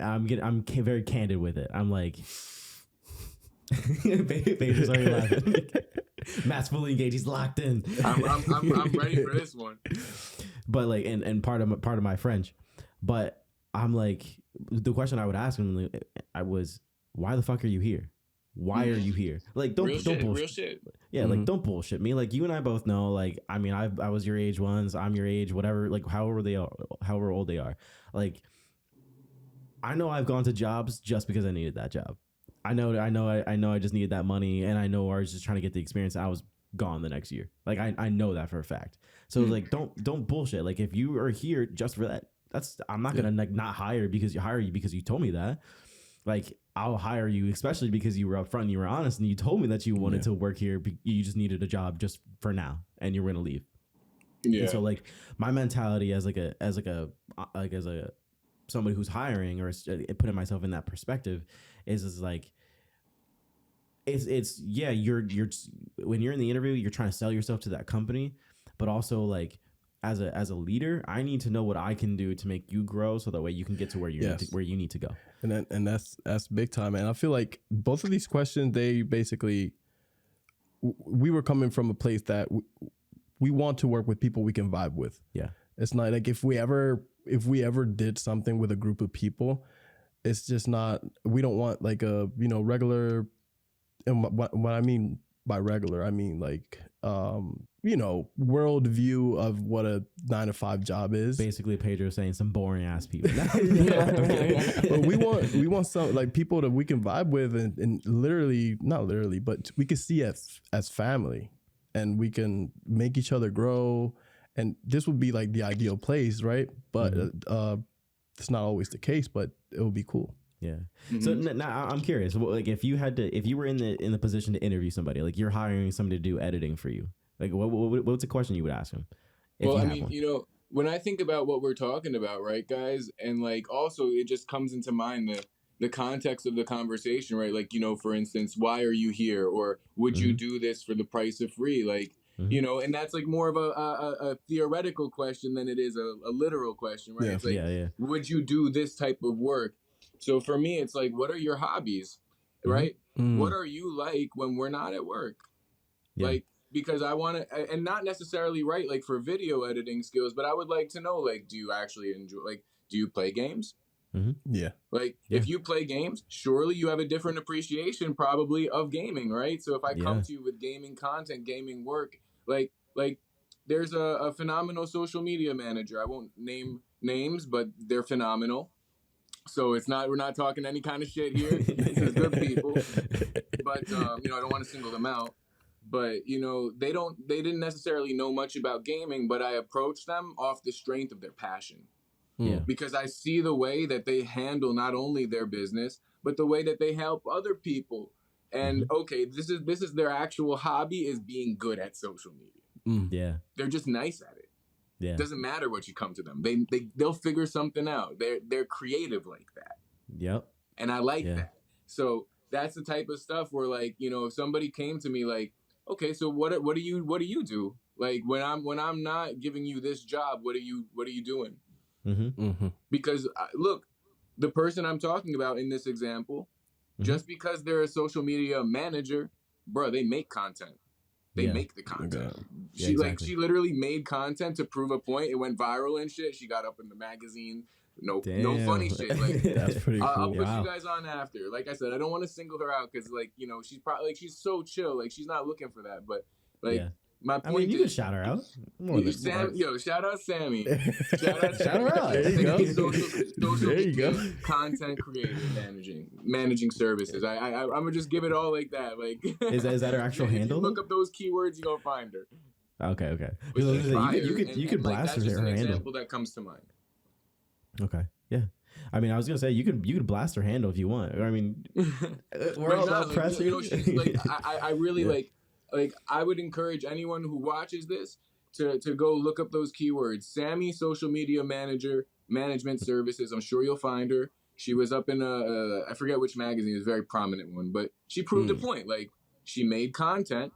I'm very candid with it. I'm like, Pedro's already laughing. Matt's fully engaged. He's locked in. I'm ready for this one. But like, and part of my French, but I'm like, the question I would ask him, I was, why the fuck are you here? Why are you here? Like, don't bullshit. Real shit. Yeah, like, don't bullshit me. Like, you and I both know. Like, I mean, I was your age once. I'm your age. Whatever. Like, however old they are. Like, I know I've gone to jobs just because I needed that job. I know. I just needed that money, and I know I was just trying to get the experience. I was gone the next year. Like, I know that for a fact. So like, don't bullshit. Like, if you are here just for that, I'm not gonna like not hire you because you told me that. Like, I'll hire you, especially because you were upfront and you were honest and you told me that you wanted to work here. You just needed a job just for now and you were going to leave. Yeah. And so like my mentality as somebody who's hiring or putting myself in that perspective is like, it's you're when you're in the interview, you're trying to sell yourself to that company, but also like, as a leader, I need to know what I can do to make you grow, so that way you can get to where you need to go. And that's big time. And I feel like both of these questions, they basically, we were coming from a place that we want to work with people we can vibe with. Yeah, it's not like if we ever did something with a group of people, it's just not. We don't want like a regular. And what I mean by regular, I mean like world view of what a 9-to-5 job is. Basically, Pedro saying some boring ass people. But we want some like people that we can vibe with and literally, not literally, but we can see as family, and we can make each other grow. And this would be like the ideal place, right? But it's not always the case, but it would be cool. Yeah. Mm-hmm. So now I'm curious. Like, if you were in the position to interview somebody, like you're hiring somebody to do editing for you, like what's the question you would ask him? Well, I mean, when I think about what we're talking about, right, guys, and like also it just comes into mind the context of the conversation, right? Like, for instance, why are you here, or would you do this for the price of free, like. And that's like more of a theoretical question than it is a literal question, right? It's like, would you do this type of work? So for me, it's like, what are your hobbies, right? What are you like when we're not at work? Yeah. Like, because I want to, and not necessarily, right, like for video editing skills, but I would like to know, like, do you actually enjoy, like, do you play games? Yeah. Like, if you play games, surely you have a different appreciation probably of gaming, right? So if I come to you with gaming content, gaming work, like there's a phenomenal social media manager. I won't name names, but they're phenomenal. So we're not talking any kind of shit here. This is good people. But I don't want to single them out. But they didn't necessarily know much about gaming, but I approached them off the strength of their passion. Yeah. Because I see the way that they handle not only their business, but the way that they help other people. And this is their actual hobby, is being good at social media. Yeah. They're just nice at it. Yeah. It doesn't matter what you come to them. They'll figure something out. They're creative like that. Yep. And I like that. So that's the type of stuff where, like, if somebody came to me like, okay, so what do you do? Like, when I'm not giving you this job, what are you doing? Because look, the person I'm talking about in this example, just because they're a social media manager, bro, they make content. They make the content. She literally made content to prove a point. It went viral and shit. She got up in the magazine. No funny shit. Like, that's pretty cool. I'll put you guys on after. Like I said, I don't want to single her out because, like, she's probably like, she's so chill. Like, she's not looking for that. But like, my point is, you can shout her out. Shout out Sammy. Shout her out. There you go. Social media content creator, managing services. I'm gonna just give it all like that. Like, is that her actual handle? If you look up those keywords, you gonna find her. Okay. You could blast her handle. That's just an example that comes to mind. Okay. Yeah. I mean, I was gonna say you could blast her handle if you want. I mean, we're all about pressing. She's like, I really like, I would encourage anyone who watches this to go look up those keywords. Sammy, social media manager, management services. I'm sure you'll find her. She was up in I forget which magazine. It was a very prominent one, but she proved a point. Like, she made content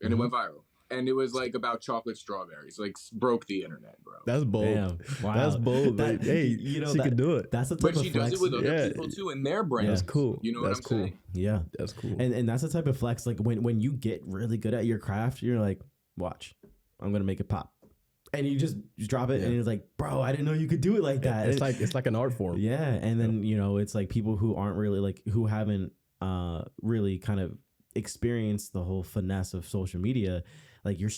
and it went viral. and it was like about chocolate strawberries. Like broke the internet, bro. That's bold. Damn. Wow. That's bold. Hey, you know, she could do it. That's the type but of she flex. does it with other people too in their brand. That's cool. You know that's what I'm saying? Yeah, that's cool. And that's the type of flex. Like when you get really good at your craft, you're like, watch, I'm gonna make it pop. And you just drop it, and it's like, bro, I didn't know you could do it like that. It's like an art form. Yeah, and then it's like people who aren't really like who haven't really kind of experienced the whole finesse of social media. Like you're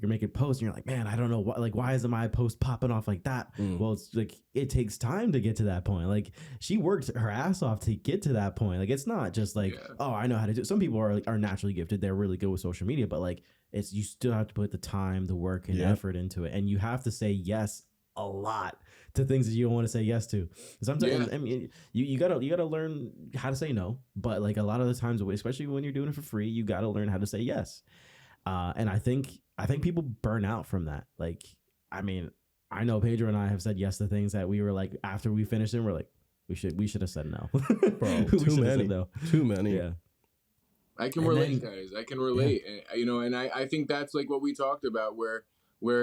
making posts, and you're like, man, I don't know why isn't my post popping off like that? Well, it's like it takes time to get to that point. Like she worked her ass off to get to that point. Like it's not just like, oh, I know how to do it. Some people are naturally gifted; they're really good with social media, but like you still have to put the time, the work, and effort into it, and you have to say yes a lot to things that you don't want to say yes to. Sometimes I mean you gotta learn how to say no, but like a lot of the times, especially when you're doing it for free, you gotta learn how to say yes. And I think people burn out from that. Like, I mean, I know Pedro and I have said yes to things that we were like after we finished them, we're like we should have said no. Bro, too many. Yeah. I can relate, guys. I can relate. Yeah. And I think that's like what we talked about where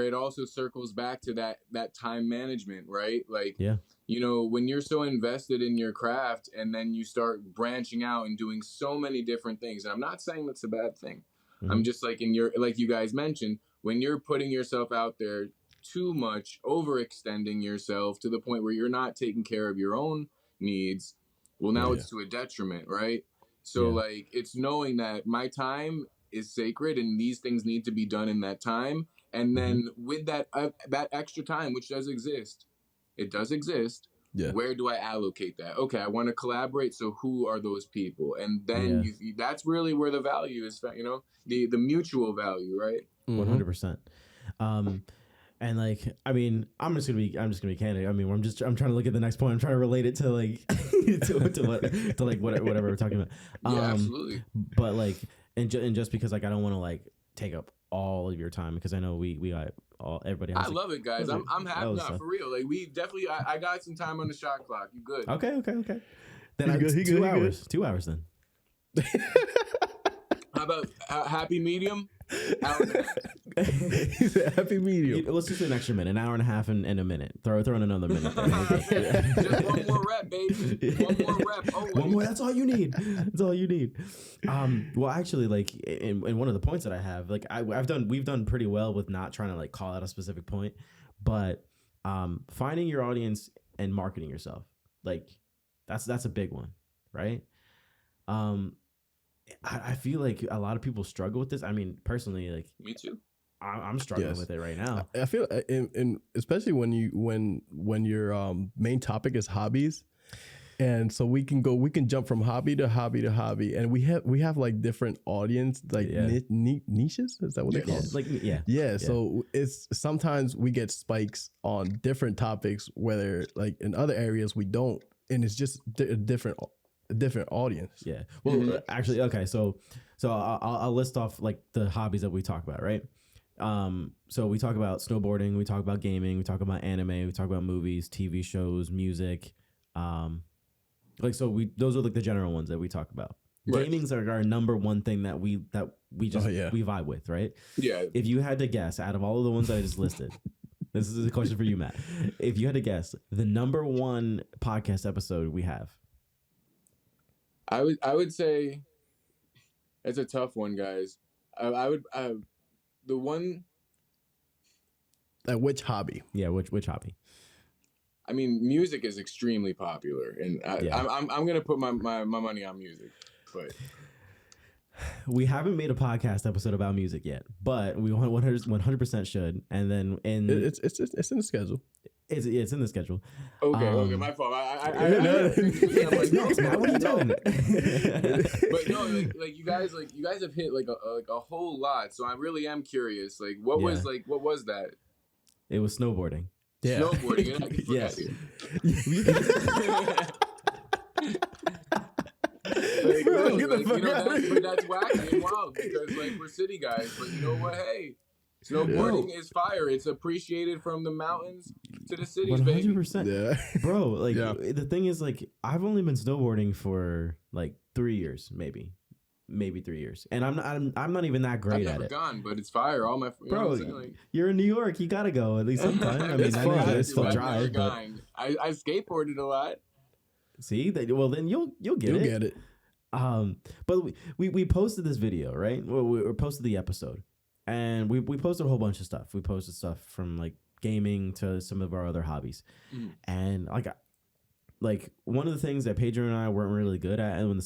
it also circles back to that time management, right? Like, when you're so invested in your craft and then you start branching out and doing so many different things. And I'm not saying that's a bad thing. Mm-hmm. I'm just like like you guys mentioned, when you're putting yourself out there too much, overextending yourself to the point where you're not taking care of your own needs, well, now it's to a detriment, right? So like it's knowing that my time is sacred and these things need to be done in that time. And then with that extra time, which does exist, it does exist. Yeah. Where do I allocate that? Okay, I want to collaborate. So who are those people? And then that's really where the value is, the mutual value, right? 100%. And like, I mean, I'm just gonna be candid. I mean, I'm trying to look at the next point. I'm trying to relate it to like to whatever we're talking about. Yeah, absolutely. But like, and just because like I don't want to like take up all of your time because I know we everybody has I love it, guys. I'm happy for real. Like we definitely I got some time on the shot clock. You good? Okay. Then he 2 hours. 2 hours then. How about happy medium? He's a happy medium. Let's just do an extra minute, an hour and a half and a minute. Throw in another minute. Just one more rep, baby. One more rep. Always. One more. That's all you need. That's all you need. Well, actually, like in one of the points that I have, like we've done pretty well with not trying to like call out a specific point, but finding your audience and marketing yourself, like that's a big one, right? I feel like a lot of people struggle with this. I mean, personally, like me too. I'm struggling with it right now. I feel, in especially when your main topic is hobbies, and so we can jump from hobby to hobby to hobby, and we have like different audience, like niches. Is that what they call it? Like So it's sometimes we get spikes on different topics, whether like in other areas we don't, and it's just a different audience. Yeah. Well, actually, okay. So I'll list off like the hobbies that we talk about, right? So we talk about snowboarding, we talk about gaming, we talk about anime, we talk about movies, TV shows, music. Those are like the general ones that we talk about. Right. Gaming's our number one thing that we just we vibe with, right? Yeah. If you had to guess, out of all of the ones that I just listed, this is a question for you, Matt. If you had to guess, the number one podcast episode we have. I would say it's a tough one, guys. The one. Which hobby? Yeah, which hobby? I mean, music is extremely popular, and I'm gonna put my money on music, but we haven't made a podcast episode about music yet, but we 100% should. And then it's in the schedule. It's in the schedule. Okay, my fault. What are you doing? But no, like you guys have hit like a whole lot. So I really am curious. Like, what was that? It was snowboarding. Yeah. Snowboarding. Yes. But that's wacky and wild because like we're city guys. But you know what? Hey. Snowboarding is fire. It's appreciated from the mountains to the cities, 100%. Yeah. Bro, the thing is, like, I've only been snowboarding for like 3 years, maybe. maybe 3 years, and I'm not even that great at it. I've never gone, but it's fire. All my bro, you're in New York. You gotta go at least sometime. I mean, It's fun. It's still drive. But I skateboarded a lot. see, well then you'll get it. Get it. But we posted this video, right? Well, we posted the episode, and we posted a whole bunch of stuff. We posted stuff from like gaming to some of our other hobbies, and like one of the things that Pedro and I weren't really good at, and when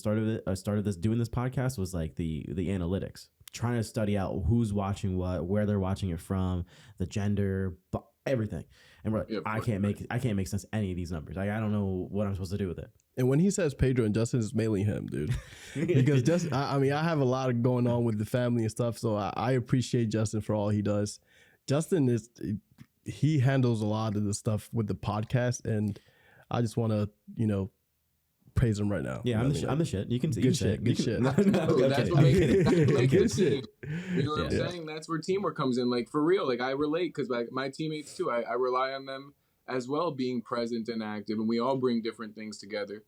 I started doing this podcast was like the analytics, trying to study out who's watching what, where they're watching it from, the gender, everything. And we're like, I can't make sense of any of these numbers. I don't know what I'm supposed to do with it. And when he says Pedro and Justin, it's mainly him, dude. Because Justin, I mean, I have a lot of going on with the family and stuff, so I appreciate Justin for all he does. Justin he handles a lot of the stuff with the podcast, and I just want to, praise him right now. Yeah, I'm the shit. You can see good shit. Good shit. That's what makes it team. You know what I'm saying? That's where teamwork comes in. Like for real. Like I relate because like my teammates too. I rely on them as well, being present and active, and we all bring different things together.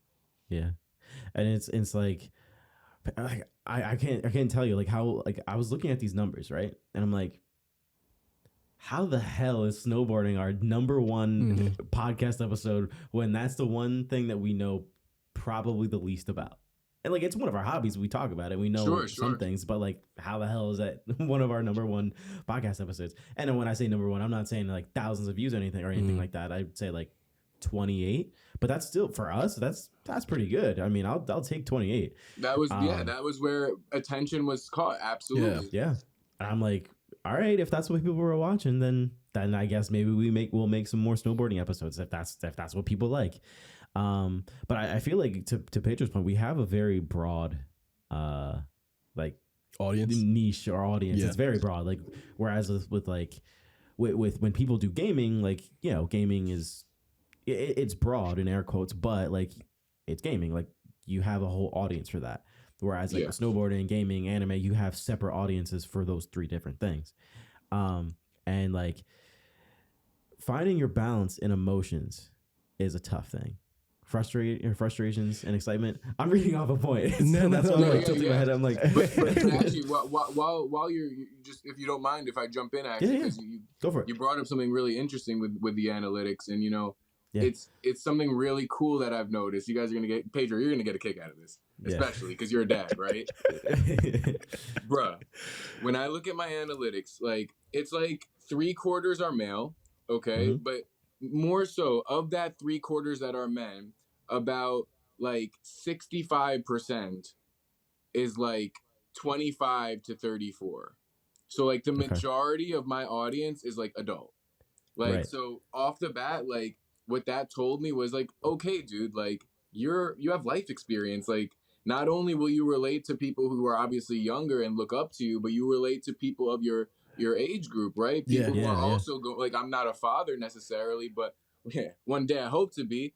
Yeah, and it's like I can't tell you like how like I was looking at these numbers, right, and I'm like, how the hell is snowboarding our number one podcast episode when that's the one thing that we know probably the least about? And like it's one of our hobbies, we talk about it, we know some things, but like how the hell is that one of our number one podcast episodes? And then when I say number one, I'm not saying like thousands of views or anything like that. I'd say like 28, but that's still for us, that's pretty good. I mean, I'll take 28. That was that was where attention was caught. Absolutely. Yeah. And I'm like, all right, if that's what people were watching, then I guess maybe we'll make some more snowboarding episodes if that's what people like. But I feel like to Pedro's point, we have a very broad like audience niche or audience. Yeah. It's very broad. Like whereas with when people do gaming, like gaming is it's broad in air quotes, but like it's gaming. Like you have a whole audience for that. Whereas like snowboarding, gaming, anime, you have separate audiences for those three different things. And like finding your balance in emotions is a tough thing. Frustrations and excitement. I'm reading off a point. That's what I took to my head. I'm like, but actually, while you're just, if you don't mind, if I jump in, actually, because you go for it. You brought up something really interesting with the analytics, and it's something really cool that I've noticed. You guys are gonna get Pedro. You're gonna get a kick out of this, especially because you're a dad, right? Bruh, when I look at my analytics, like it's like 3/4 are male, okay, but more so of that 3/4 that are men, about like 65% is like 25 to 34. So like the majority of my audience is like adult. Like so off the bat, like what that told me was like, okay, dude, like you have life experience. Like not only will you relate to people who are obviously younger and look up to you, but you relate to people of your age group, right? People who are also like, I'm not a father necessarily, but one day I hope to be.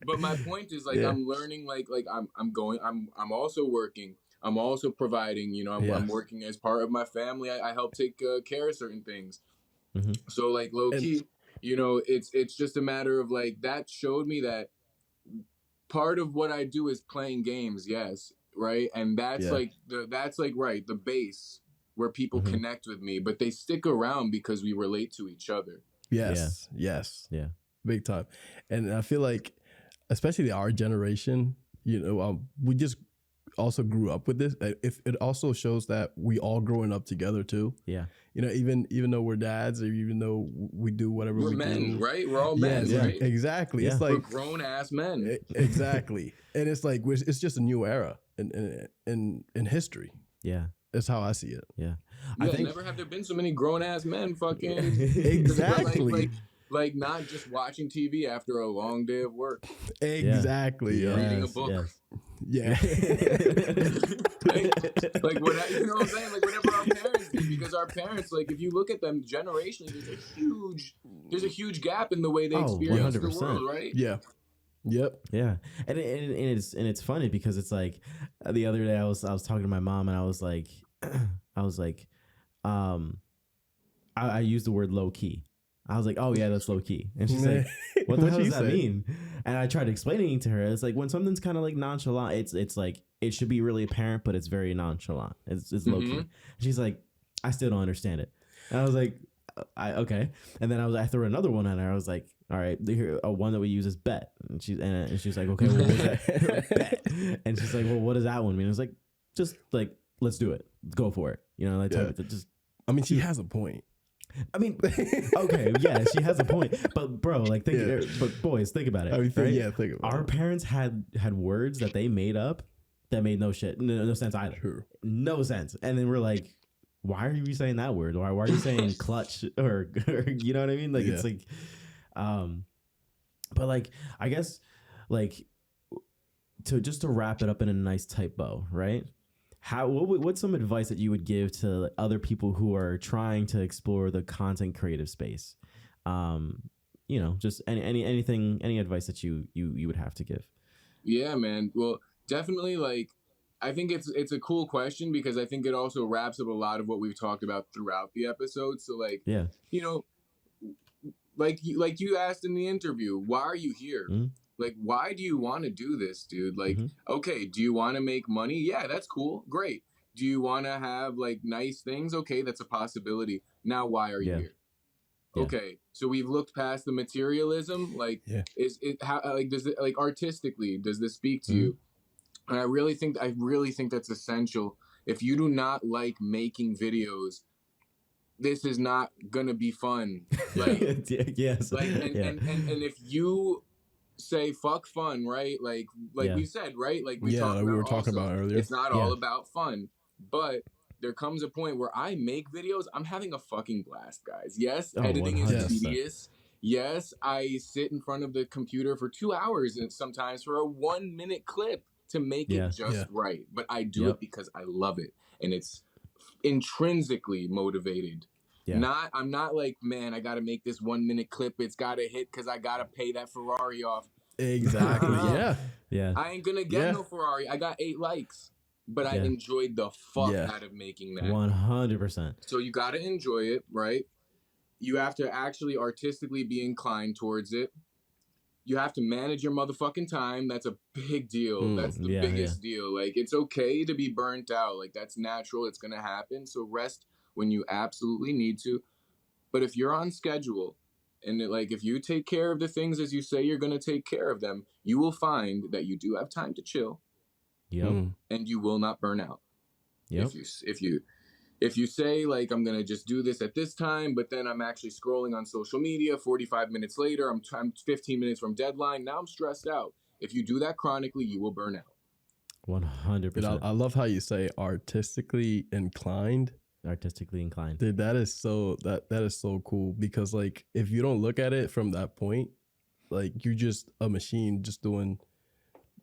But my point is like I'm learning, like I'm also working. I'm also providing. I'm working as part of my family. I help take care of certain things. So like low key, it's just a matter of like that showed me that part of what I do is playing games. Yes, right, and that's the base where people connect with me, but they stick around because we relate to each other. Yes. Yeah. Big time. And I feel like, especially our generation, we just also grew up with this. If it also shows that we all growing up together too. Yeah. Even though we're dads, or even though we do whatever we're men, do. Right? We're all men, right? Exactly. Yeah. It's like we're grown ass men. Exactly. And it's like it's just a new era in history. Yeah. That's how I see it. Yeah. I think never have there been so many grown ass men fucking exactly. Like not just watching TV after a long day of work. Exactly. Yeah. Reading a book. Yes. Yeah. like what you know what I'm saying? Like whatever our parents did, because our parents, like if you look at them generationally, there's a huge gap in the way they experience 100%. The world, right? Yeah. Yep. Yeah. And it's funny because it's like the other day I was talking to my mom and I was like I used the word low key. I was like, oh yeah, that's low key. And she's like, what the hell does that mean? And I tried explaining to her, it's like when something's kind of like nonchalant, it's like it should be really apparent, but it's very nonchalant. It's low key. She's like, I still don't understand it. And I was like, okay. And then I threw another one on her. I was like, all right, one that we use is bet. And she's like, okay, well, what is that? Bet. And she's like, well, what does that one mean? I was like, just like, let's do it. Go for it. You know, I mean, she has a point. I mean, okay, yeah, she has a point, but bro, like, but boys, think about it. I mean, right? Think about it. Our parents had words that they made up that made no sense either. True. No sense. And then we're like, why are you saying that word? Why are you saying clutch or you know what I mean? Like, it's like, but like, I guess, like, to wrap it up in a nice tight bow, right? What's some advice that you would give to other people who are trying to explore the content creative space? You know, just any advice that you would have to give. Yeah, man. Well, definitely, like, I think it's a cool question because I think it also wraps up a lot of what we've talked about throughout the episode. So, like, you know, like you asked in the interview, why are you here? Mm-hmm. Like, why do you want to do this, dude? Like, okay, do you want to make money? Yeah, that's cool. Great. Do you want to have, like, nice things? Okay, that's a possibility. Now, why are you here? Yeah. Okay, so we've looked past the materialism. Like, is it how? Like, does it, like, artistically, does this speak to you? And I really think that's essential. If you do not like making videos, this is not gonna be fun. Like, yes. Like, and if you say fuck fun, right? Like we said, right? Like we were talking about earlier. It's not all about fun, but there comes a point where I make videos. I'm having a fucking blast, guys. Yes, editing 100%. Is tedious. Yes, I sit in front of the computer for 2 hours and sometimes for a 1 minute clip to make it just right. But I do it because I love it and it's intrinsically motivated. Yeah. I'm not like, man, I got to make this 1 minute clip. It's got to hit because I got to pay that Ferrari off. Exactly. Yeah. I ain't going to get no Ferrari. I got 8 likes, but I enjoyed the fuck out of making that. 100%. So you got to enjoy it, right? You have to actually artistically be inclined towards it. You have to manage your motherfucking time. That's a big deal. That's the biggest deal. Like, it's okay to be burnt out. Like, that's natural. It's going to happen. So rest when you absolutely need to. But if you're on schedule and if you take care of the things as you say you're going to take care of them, you will find that you do have time to chill. Yep. And you will not burn out. Yep. If you say, like, I'm going to just do this at this time, but then I'm actually scrolling on social media 45 minutes later, I'm 15 minutes from deadline, now I'm stressed out. If you do that chronically, you will burn out. 100%. I love how you say artistically inclined. Dude, that is so cool because, like, if you don't look at it from that point, like, you're just a machine just doing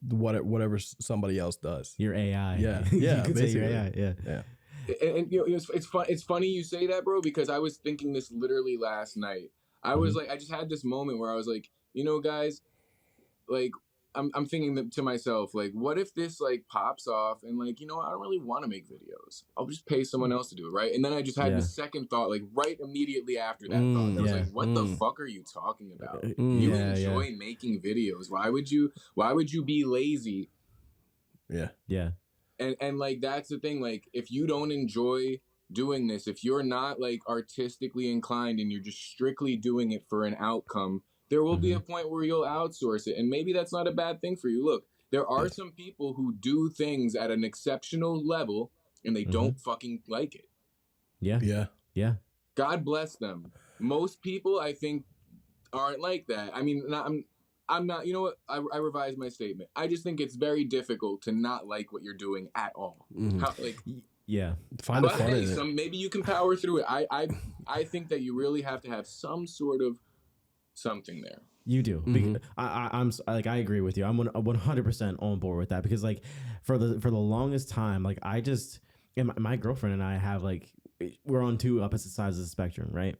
whatever somebody else does. Your AI. Yeah. You could say your AI. Yeah. And you know, it's funny you say that, bro, because I was thinking this literally last night. I was like, I just had this moment where I was like, you know, guys, like, I'm thinking to myself, like, what if this, like, pops off and, like, you know, I don't really want to make videos. I'll just pay someone else to do it, right? And then I just had this second thought, like, right immediately after that thought. I was like, what the fuck are you talking about? You enjoy making videos. Why would you be lazy? Yeah. And like, that's the thing. Like, if you don't enjoy doing this, if you're not, like, artistically inclined and you're just strictly doing it for an outcome, there will be a point where you'll outsource it. And maybe that's not a bad thing for you. Look, there are some people who do things at an exceptional level and they don't fucking like it. Yeah. God bless them. Most people, I think, aren't like that. I mean, I'm not, you know what? I revised my statement. I just think it's very difficult to not like what you're doing at all. Find the fun in it. Maybe you can power through it. I think that you really have to have some sort of something there. You do. I'm like, I agree with you. I'm 100% on board with that because, like, for the longest time, like, I just, and my girlfriend and I have, like, we're on two opposite sides of the spectrum, right?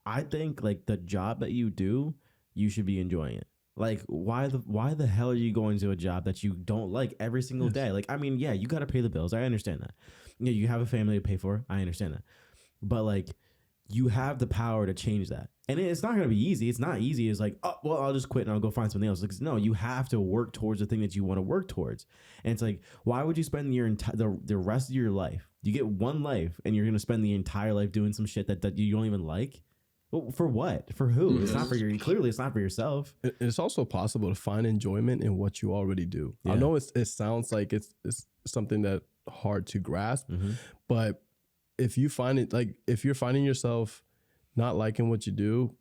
I think, like, the job that you do, you should be enjoying it. Like, why the hell are you going to a job that you don't like every single day? Like, I mean, yeah, you got to pay the bills. I understand that. You have a family to pay for. I understand that. But, like, you have the power to change that. And it's not going to be easy. It's not easy. It's like, oh, well, I'll just quit and I'll go find something else. Like, no, you have to work towards the thing that you want to work towards. And it's like, why would you spend the rest of your life? You get one life and you're going to spend the entire life doing some shit that you don't even like. Well, for what? For who? Mm-hmm. It's not for clearly it's not for yourself. It's also possible to find enjoyment in what you already do. Yeah. I know it sounds like it's something that hard to grasp, but if you find it, like if you're finding yourself not liking what you do,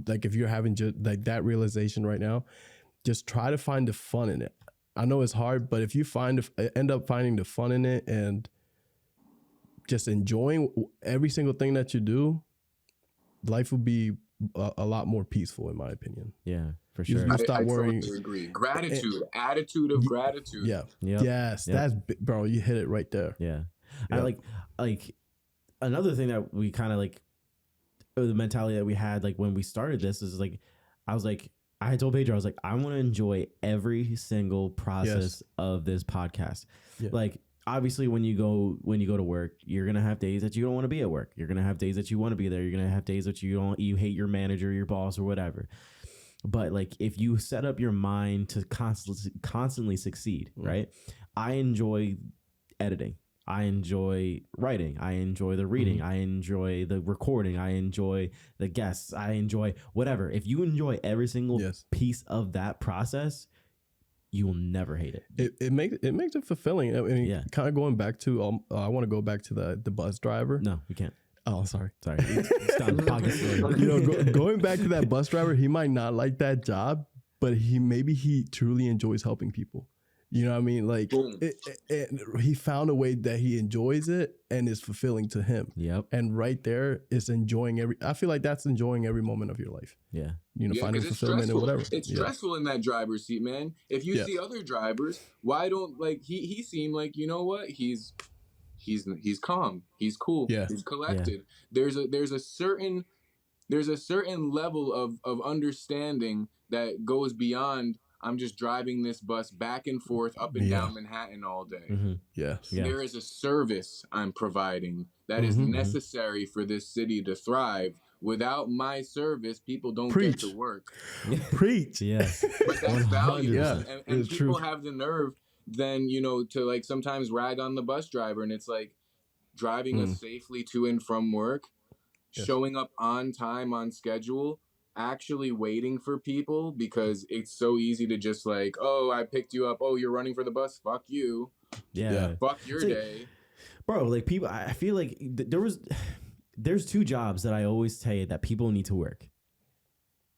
like if you're having just like that realization right now, just try to find the fun in it. I know it's hard, but if you end up finding the fun in it and just enjoying every single thing that you do, life will be a lot more peaceful, in my opinion. Yeah, for sure. You stop worrying. Totally agree. Gratitude, attitude of gratitude. Yeah. Yep. Yes, yep. That's bro. You hit it right there. Yeah. I like another thing that we kind of like the mentality that we had like when we started this is like I had told Pedro, I was like, I want to enjoy every single process of this podcast. Yeah. Like obviously when you go to work, you're gonna have days that you don't want to be at work. You're gonna have days that you want to be there. You're gonna have days that you hate your manager, your boss, or whatever. But like if you set up your mind to constantly succeed, right? I enjoy editing. I enjoy writing. I enjoy the reading. I enjoy the recording. I enjoy the guests. I enjoy whatever. If you enjoy every single piece of that process, you will never hate it. It makes it fulfilling. I mean, kind of going back to I want to go back to the bus driver. No, we can't. Oh, sorry. It's done. Going back to that bus driver, he might not like that job, but he truly enjoys helping people. You know what I mean? Like he found a way that he enjoys it and is fulfilling to him. Yep. And right there is enjoying I feel like that's enjoying every moment of your life. Yeah. You know, finding fulfillment in whatever. It's stressful in that driver's seat, man. If you see other drivers, why don't like he seemed like, you know what? He's calm. He's cool. Yeah. He's collected. Yeah. There's a certain level of understanding that goes beyond I'm just driving this bus back and forth up and down Manhattan all day. Mm-hmm. Yeah. There is a service I'm providing that is necessary for this city to thrive. Without my service, people don't get to work. Preach. Yes. But that's valuable. Yeah, and people have the nerve then, you know, to like sometimes rag on the bus driver. And it's like driving us safely to and from work, showing up on time, on schedule, actually waiting for people, because it's so easy to just like, oh, I picked you up. Oh, you're running for the bus. Fuck you. Yeah. Fuck your day. Bro, like people, I feel like there's two jobs that I always say that people need to work.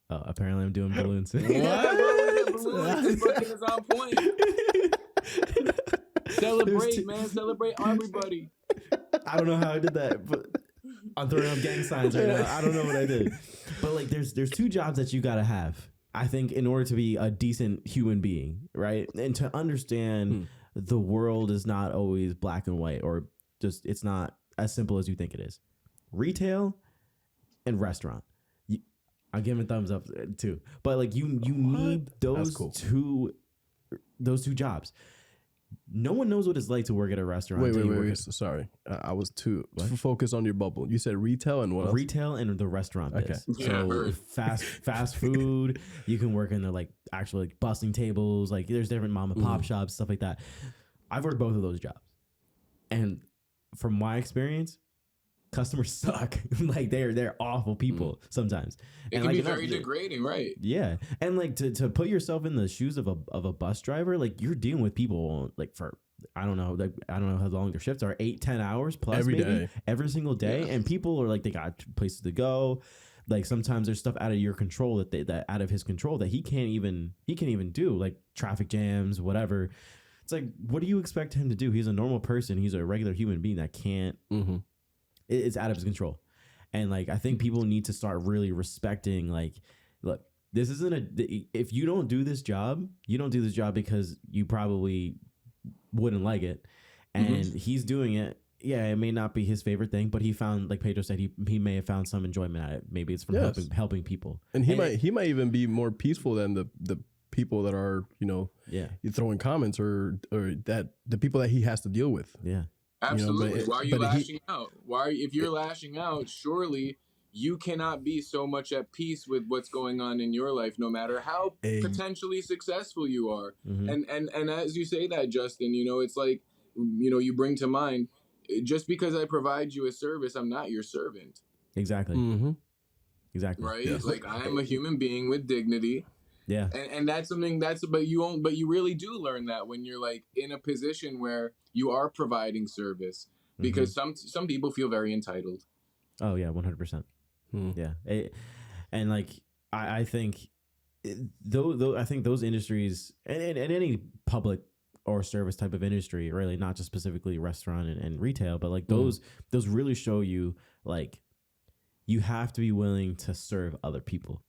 Oh, apparently I'm doing balloons. What? Balloons is on point. Celebrate, man. Celebrate everybody. I don't know how I did that, but I'm throwing up gang signs right now. I don't know what I did. But like there's two jobs that you gotta have, I think, in order to be a decent human being, right? And to understand the world is not always black and white, or just it's not as simple as you think it is. Retail and restaurant. I'm giving thumbs up too. But like you need those two jobs. No one knows what it's like to work at a restaurant. Wait. Sorry. I was too focused on your bubble. You said retail and what else? Retail and the restaurant biz. Okay. So fast food. You can work in the like actual like busing tables. Like there's different mom and pop shops, stuff like that. I've worked both of those jobs. And from my experience, customers suck. Like they're awful people sometimes. It can be very degrading, right? Yeah. And like to put yourself in the shoes of a bus driver, like you're dealing with people like for I don't know how long their shifts are, 8-10 hours plus every day, every single day. Yeah. And people are like, they got places to go. Like sometimes there's stuff out of your control that out of his control that he can't even do, like traffic jams, whatever. It's like, what do you expect him to do? He's a normal person. He's a regular human being that can't. It's out of his control. And like I think people need to start really respecting, like, look, this isn't if you don't do this job, you don't do this job because you probably wouldn't like it. And he's doing it. Yeah, it may not be his favorite thing, but he found, like Pedro said, he may have found some enjoyment at it. Maybe it's from helping people. And he might even be more peaceful than the people that are, you know, throwing comments or that the people that he has to deal with. Yeah. Absolutely. Why are you lashing out? If you're lashing out, surely you cannot be so much at peace with what's going on in your life, no matter how potentially successful you are. And as you say that, Justin, it's like, you bring to mind, just because I provide you a service, I'm not your servant. Exactly. Exactly. Right? Yes. Like, I am a human being with dignity. Yeah. And that's something but you really do learn that when you're like in a position where you are providing service, because some people feel very entitled. Oh yeah, 100%. Yeah. And like, I think though I think those industries and any public or service type of industry, really, not just specifically restaurant and retail, but like those really show you, like, you have to be willing to serve other people,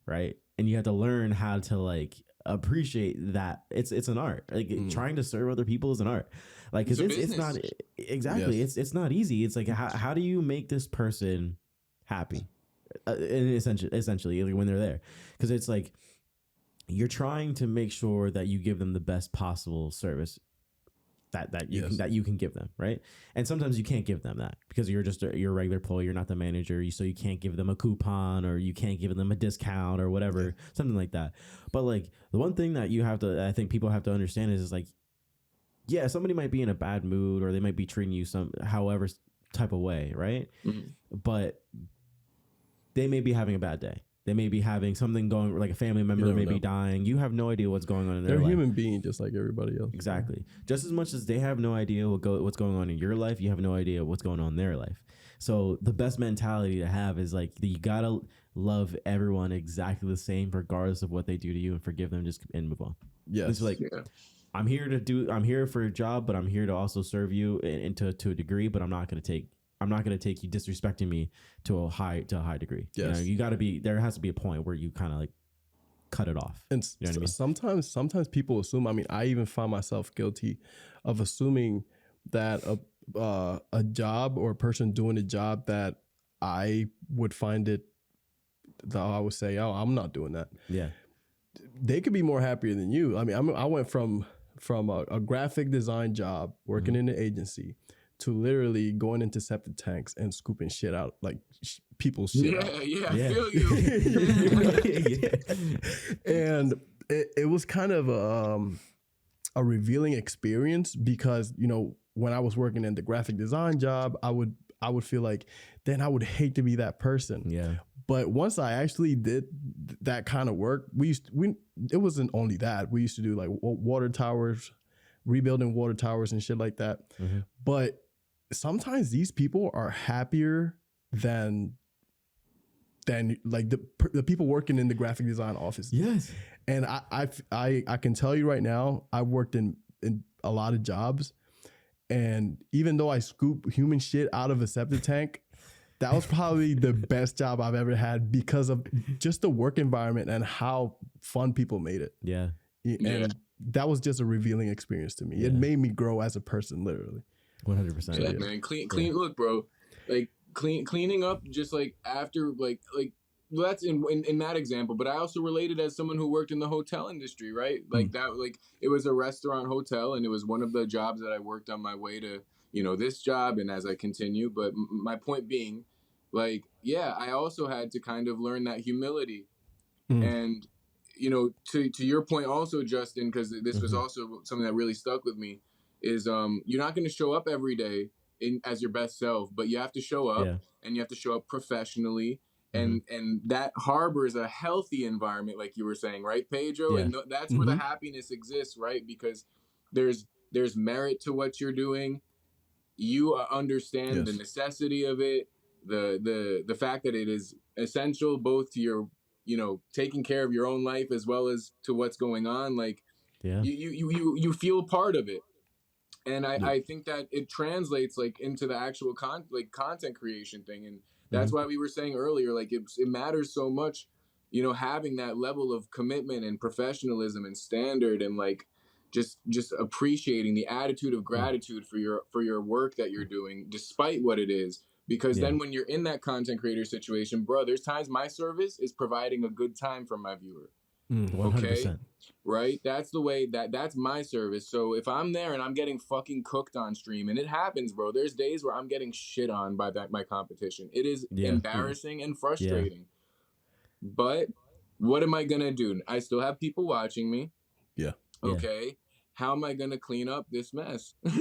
right? And you have to learn how to like appreciate that it's an art. Like trying to serve other people is an art. Like, cause it's not exactly. Yes. It's not easy. It's like, how do you make this person happy? And essentially like when they're there, cause it's like, you're trying to make sure that you give them the best possible service that you can give them, right? And sometimes you can't give them that because you're a regular employee, you're not the manager, so you can't give them a coupon or you can't give them a discount or whatever, something like that. But like, the one thing that I think people have to understand is like, yeah, somebody might be in a bad mood or they might be treating you however type of way, right? But they may be having a bad day. They may be having something going, like a family member may be dying. You have no idea what's going on in their life. They're a human being just like everybody else. Exactly. Just as much as they have no idea what's going on in your life, you have no idea what's going on in their life. So the best mentality to have is like, you gotta love everyone exactly the same, regardless of what they do to you, and forgive them, and move on. Yes. It's like, I'm here for a job, but I'm here to also serve you and to a degree, but I'm not going to take you disrespecting me to a high degree. Yes. There has to be a point where you kind of like cut it off. And you know what I mean? Sometimes people assume, I mean, I even find myself guilty of assuming that a job or a person doing a job that I would find it, I would say, oh, I'm not doing that. Yeah. They could be more happier than you. I mean, I went from a graphic design job working in an agency to literally going into septic tanks and scooping shit out, like people's shit out. I feel you. And it was kind of a revealing experience because, when I was working in the graphic design job, I would feel like, then I would hate to be that person. Yeah. But once I actually did that kind of work, it wasn't only that. We used to do like water towers, rebuilding water towers and shit like that. But sometimes these people are happier than like the people working in the graphic design office. Yes. And I can tell you right now, I've worked in a lot of jobs, and even though I scoop human shit out of a septic tank, that was probably the best job I've ever had because of just the work environment and how fun people made it. Yeah. And that was just a revealing experience to me. It made me grow as a person, literally. 100%. Yeah, man. Clean. Look, bro. Like cleaning up, just like after, like. Well, that's in that example, but I also related as someone who worked in the hotel industry, right? Like that, like it was a restaurant hotel, and it was one of the jobs that I worked on my way to, this job, and as I continue. But my point being, like, I also had to kind of learn that humility, and to your point also, Justin, because this was also something that really stuck with me, is you're not going to show up every day as your best self, but you have to show up, and you have to show up professionally. And that harbors a healthy environment, like you were saying, right, Pedro? And that's where the happiness exists, right? Because there's merit to what you're doing. You understand the necessity of it, the fact that it is essential both to your, taking care of your own life as well as to what's going on. Like, you feel part of it. And I think that it translates like into the actual content creation thing. And that's why we were saying earlier, like it matters so much, having that level of commitment and professionalism and standard, and like just appreciating the attitude of gratitude for your work that you're doing, despite what it is. Because then when you're in that content creator situation, bro, there's times my service is providing a good time for my viewer. 100%. Right? That's the way that's my service. So if I'm there and I'm getting fucking cooked on stream, and it happens, bro, there's days where I'm getting shit on by my competition. It is embarrassing and frustrating. But what am I gonna do? I still have people watching me. Yeah. Okay. How am I gonna clean up this mess? Well,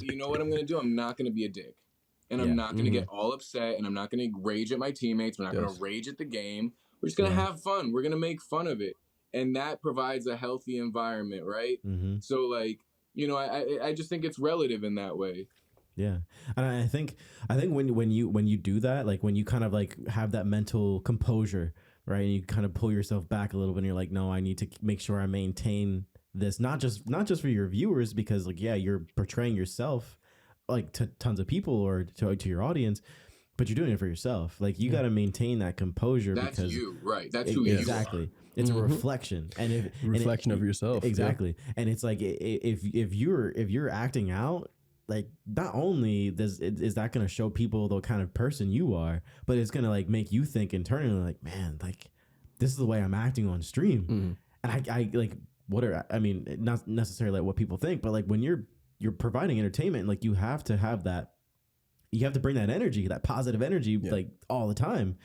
you know what I'm gonna do? I'm not gonna be a dick. And I'm not gonna get all upset, and I'm not gonna rage at my teammates. We're not gonna rage at the game. We're just gonna have fun. We're gonna make fun of it. And that provides a healthy environment, right? So like, you know, I just think it's relative in that way. Yeah. And I think when you do that, like when you kind of like have that mental composure, right, and you kind of pull yourself back a little bit and you're like, no, I need to make sure I maintain this, not just for your viewers, because like, yeah, you're portraying yourself like to tons of people or to your audience, but you're doing it for yourself. Like you got to maintain that composure. That's because you, right? That's who you are. Exactly. It's a reflection, and reflection of yourself. Exactly. Yeah. And it's like if you're acting out, like not only is that going to show people the kind of person you are, but it's going to like make you think internally, like, man, like this is the way I'm acting on stream. And I like I mean, not necessarily like what people think, but like when you're providing entertainment, like you have to have that. You have to bring that energy, that positive energy, like all the time.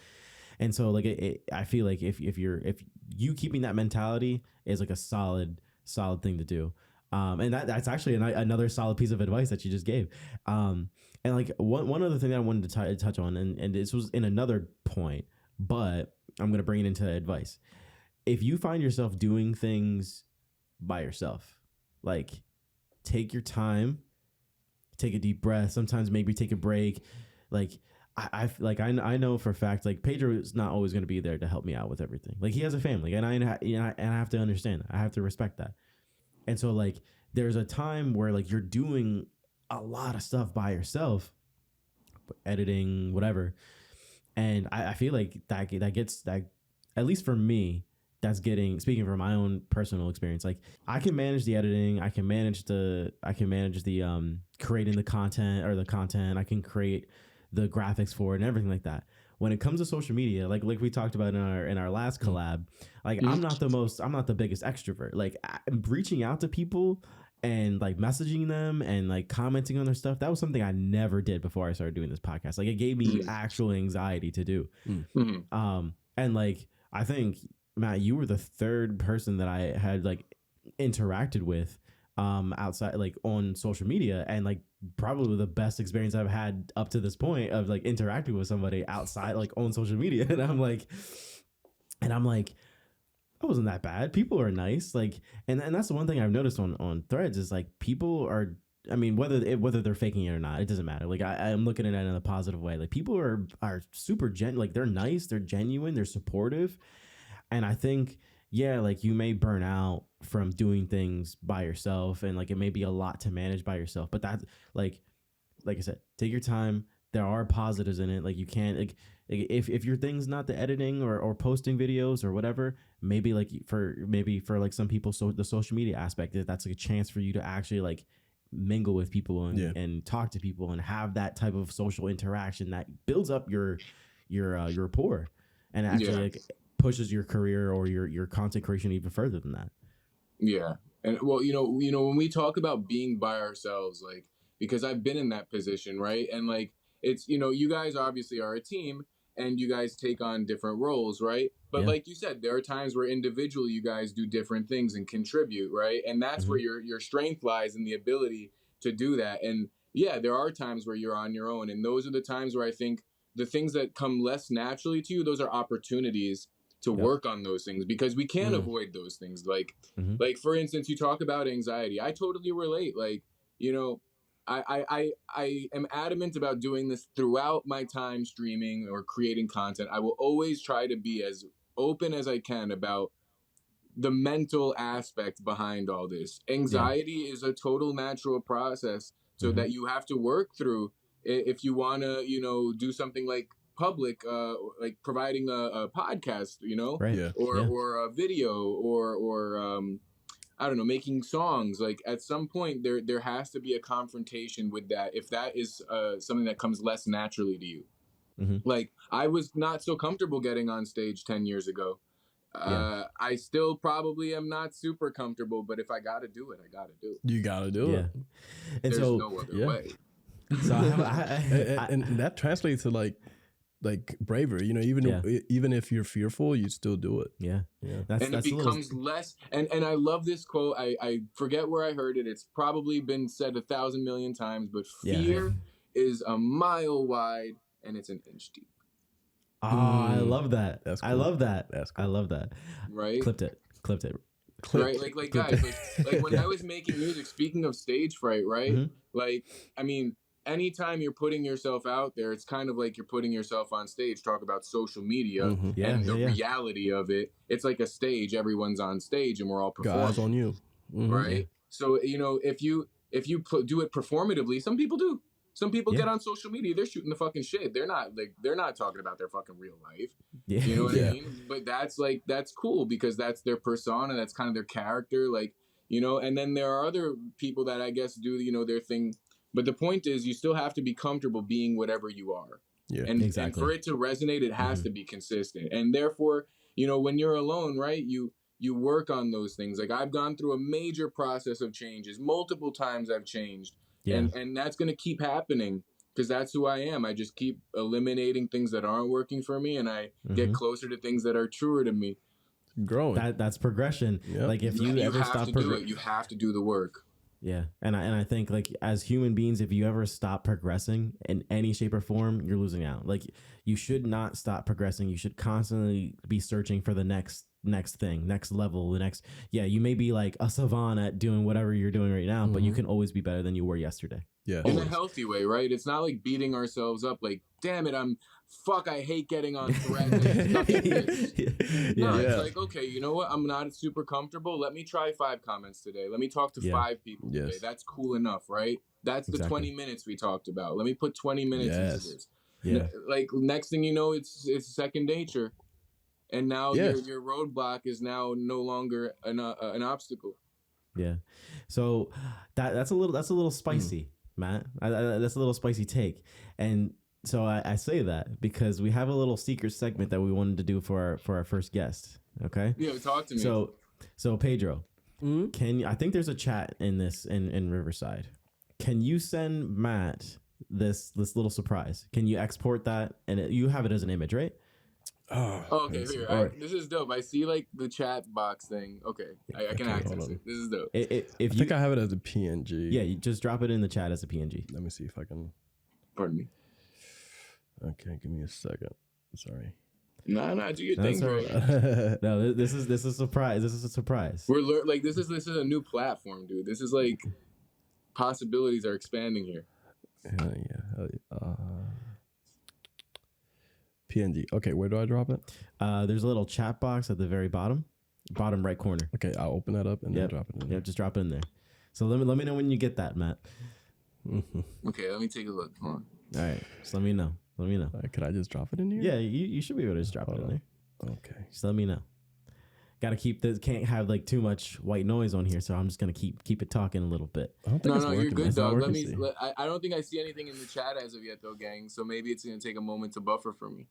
And so like, I feel like if you keeping that mentality is like a solid thing to do. And that's actually another solid piece of advice that you just gave. And like one other thing that I wanted to touch on, and this was in another point, but I'm going to bring it into advice. If you find yourself doing things by yourself, like take your time, take a deep breath. Sometimes maybe take a break. Like I know for a fact, like Pedro is not always going to be there to help me out with everything. Like he has a family, and I have to understand that. I have to respect that. And so like there's a time where like you're doing a lot of stuff by yourself, editing, whatever. And I feel like that gets at least for me, that's speaking from my own personal experience, like I can manage the editing, I can manage the creating the content, I can create the graphics for it and everything like that. When it comes to social media, like we talked about in our last collab, like I'm not the biggest extrovert. Like I'm reaching out to people and like messaging them and like commenting on their stuff. That was something I never did before I started doing this podcast. Like it gave me actual anxiety to do. And like I think, Matt, you were the third person that I had like interacted with outside, like on social media, and like probably the best experience I've had up to this point of like interacting with somebody outside, like on social media. And I'm like, it wasn't that bad. People are nice. Like, and that's the one thing I've noticed on Threads is like people are, I mean, whether they're faking it or not, it doesn't matter. Like I'm looking at it in a positive way. Like people are super like they're nice, they're genuine, they're supportive. And I think, yeah, like you may burn out from doing things by yourself, and like it may be a lot to manage by yourself. But that's like I said, take your time. There are positives in it. Like you can't like if your thing's not the editing or posting videos or whatever, maybe for like some people, so the social media aspect, that's like a chance for you to actually like mingle with people and talk to people and have that type of social interaction that builds up your rapport and actually like pushes your career or your content creation even further than that. Yeah. And well, you know, when we talk about being by ourselves, like, because I've been in that position, right? And like, it's, you know, you guys obviously are a team and you guys take on different roles, right? But like you said, there are times where individually you guys do different things and contribute, right? And that's where your strength lies in the ability to do that. And yeah, there are times where you're on your own. And those are the times where I think the things that come less naturally to you, those are opportunities to work on those things, because we can't avoid those things. Like, like for instance, you talk about anxiety. I totally relate. Like, you know, I am adamant about doing this throughout my time streaming or creating content. I will always try to be as open as I can about the mental aspect behind all this. Anxiety is a total natural process, so that you have to work through if you want to, you know, do something like public, like providing a podcast, you know, or a video or I don't know, making songs. Like at some point there has to be a confrontation with that if that is something that comes less naturally to you. Like, I was not so comfortable getting on stage 10 years ago. I still probably am not super comfortable, but if I got to do it, I got to do it. You got to do it. And there's no other way. So and that translates to like bravery, you know, even if you're fearful, you still do it. That's it becomes less. And I love this quote. I forget where I heard it. It's probably been said 1,000 million times, but fear is a mile wide and it's an inch deep. Oh, I love that. That's cool. I love that. That's cool. I love that. Right? Clipped it. Right? Like guys, like when I was making music, speaking of stage fright, right? Like, I mean, anytime you're putting yourself out there, it's kind of like you're putting yourself on stage. Talk about social media and the reality of it. It's like a stage. Everyone's on stage and we're all performing. God's on you. Right? So, you know, if you do it performatively, some people do. Some people get on social media, they're shooting the fucking shit. They're not talking about their fucking real life. You know what I mean? But that's cool because that's their persona, that's kind of their character, like, you know, and then there are other people that I guess do, you know, their thing. But the point is you still have to be comfortable being whatever you are. And for it to resonate, it has to be consistent. And therefore, you know, when you're alone, right, you work on those things. Like, I've gone through a major process of changes. Multiple times I've changed. And that's going to keep happening because that's who I am. I just keep eliminating things that aren't working for me, and I get closer to things that are truer to me. Growing. That's progression. Like, if you ever stop you have to do the work. And I think, like, as human beings, if you ever stop progressing in any shape or form, you're losing out. Like, you should not stop progressing. You should constantly be searching for the next thing, next level, the next. You may be like a savant at doing whatever you're doing right now, but you can always be better than you were yesterday. In a healthy way, right? It's not like beating ourselves up like, damn it, I hate getting on thread. It's like, okay, you know what? I'm not super comfortable. Let me try 5 comments today. Let me talk to 5 people today. That's cool enough, right? That's the 20 minutes we talked about. Let me put 20 minutes into this. Like, next thing you know, it's second nature. And now your roadblock is now no longer an obstacle. So that's a little spicy, Matt. That's a little spicy take. And so I say that because we have a little secret segment that we wanted to do for our first guest. Okay. Talk to me. So Pedro, I think there's a chat in Riverside. Can you send Matt this little surprise? Can you export that and you have it as an image, right? Okay, here. This is dope. I see like the chat box thing. Okay, I can access it. This is dope. I think I have it as a PNG. Yeah, you just drop it in the chat as a PNG. Let me see if I can. Pardon me. Okay, give me a second. Sorry. Nah, do your thing, bro. No, this is a surprise. This is a surprise. We're like this is a new platform, dude. This is like possibilities are expanding here. PNG. Okay, where do I drop it? There's a little chat box at the very bottom right corner. Okay, I'll open that up and then drop it in there. Just drop it in there. So let me know when you get that, Matt. Okay, let me take a look. Hold on. All right, just let me know. Could I just drop it in here? Yeah, you should be able to just drop it in there. Okay. Just let me know. Got to keep this. Can't have like too much white noise on here, so I'm just gonna keep it talking a little bit. No, you're good, dog. I don't think I see anything in the chat as of yet, though, gang. So maybe it's gonna take a moment to buffer for me.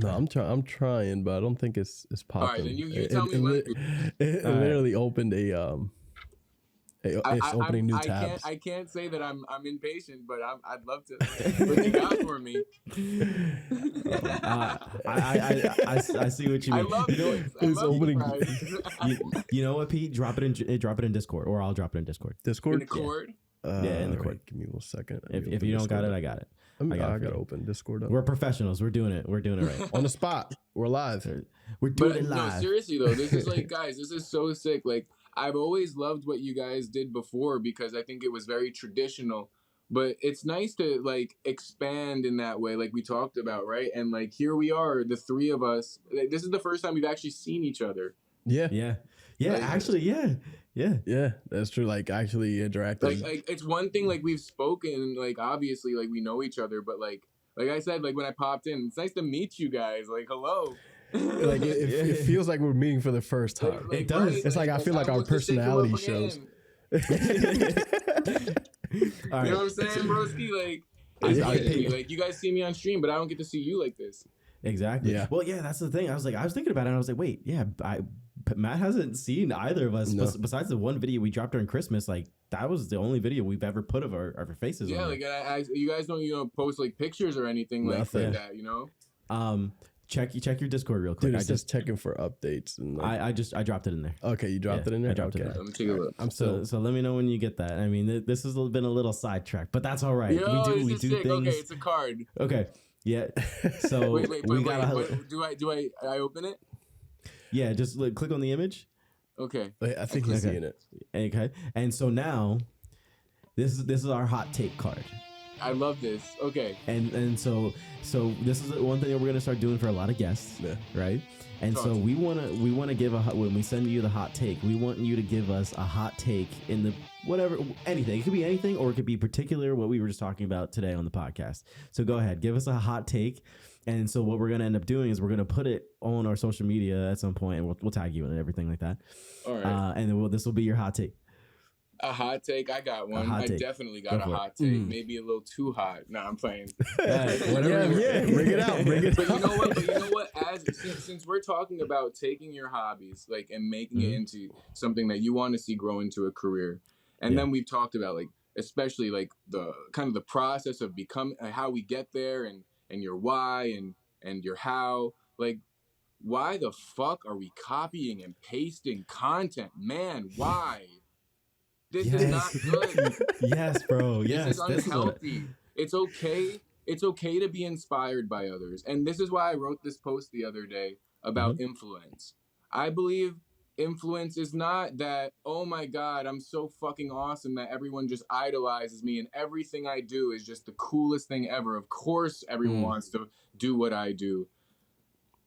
No, I'm trying, but I don't think it's popping. All right, then you tell me. It literally opened it's opening new tabs. I can't say that I'm impatient, but I'd love to. What you got for me? I see what you mean. I love it's opening. You know what, Pete? Drop it in Discord, or I'll drop it in Discord. Discord. In the Discord. In the Discord. Right, give me 1 second. If you don't got it, I got it. I gotta open Discord up. We're professionals. We're doing it right on the spot. We're live. We're doing it live. No, seriously though, this is like, guys, this is so sick. Like, I've always loved what you guys did before because I think it was very traditional. But it's nice to like expand in that way, like we talked about, right? And like here we are, the 3 of us. Like, this is the first time we've actually seen each other. Yeah. Like, actually, yeah. That's true. Like actually interacting. Like it's one thing like we've spoken, like obviously like we know each other, but like I said, like when I popped in, it's nice to meet you guys. Like hello. Like it feels like we're meeting for the first time. It does. It's like I feel like our personality shows. You know what I'm saying, broski? Like Like you guys see me on stream, but I don't get to see you like this. Exactly. Yeah. Well, yeah, that's the thing. I was thinking about it, and I was like, wait, yeah, Matt hasn't seen either of us. No. Besides the one video we dropped during Christmas, like that was the only video we've ever put of our faces. Yeah, on like you guys don't post like pictures or anything like that, Check your Discord real quick. Dude, just checking for updates. And I dropped it in there. Okay, you dropped it in there. I dropped it in there. Let me take a look. So let me know when you get that. I mean, this has been a little sidetrack, but that's all right. We do sick. things. Okay, it's a card. Okay. Yeah. So wait, do I open it? Yeah, just click on the image. Okay. Wait, I think he's seeing it. Okay. And so now this is our hot take card. I love this. Okay. And so this is one thing that we're gonna start doing for a lot of guests, right? And so we wanna give when we send you the hot take, we want you to give us a hot take in the anything. It could be anything, or it could be particular what we were just talking about today on the podcast. So go ahead, give us a hot take. And so what we're gonna end up doing is we're gonna put it on our social media at some point, and we'll tag you and everything like that. All right. And then this will be your hot take. A hot take? I got one. I definitely got a hot take. Maybe a little too hot. No, I'm playing. Whatever. Yeah, bring it out. But you know what? Since we're talking about taking your hobbies, like, and making it into something that you want to see grow into a career, and then we've talked about, like, especially like the kind of the process of becoming, how we get there, and your why and your how. Like, why the fuck are we copying and pasting content, man? Why? This is not good. Yes, bro. Yes. This is unhealthy. It's okay. It's okay to be inspired by others. And this is why I wrote this post the other day about influence. I believe influence is not that, oh my God, I'm so fucking awesome that everyone just idolizes me and everything I do is just the coolest thing ever. Of course, everyone wants to do what I do.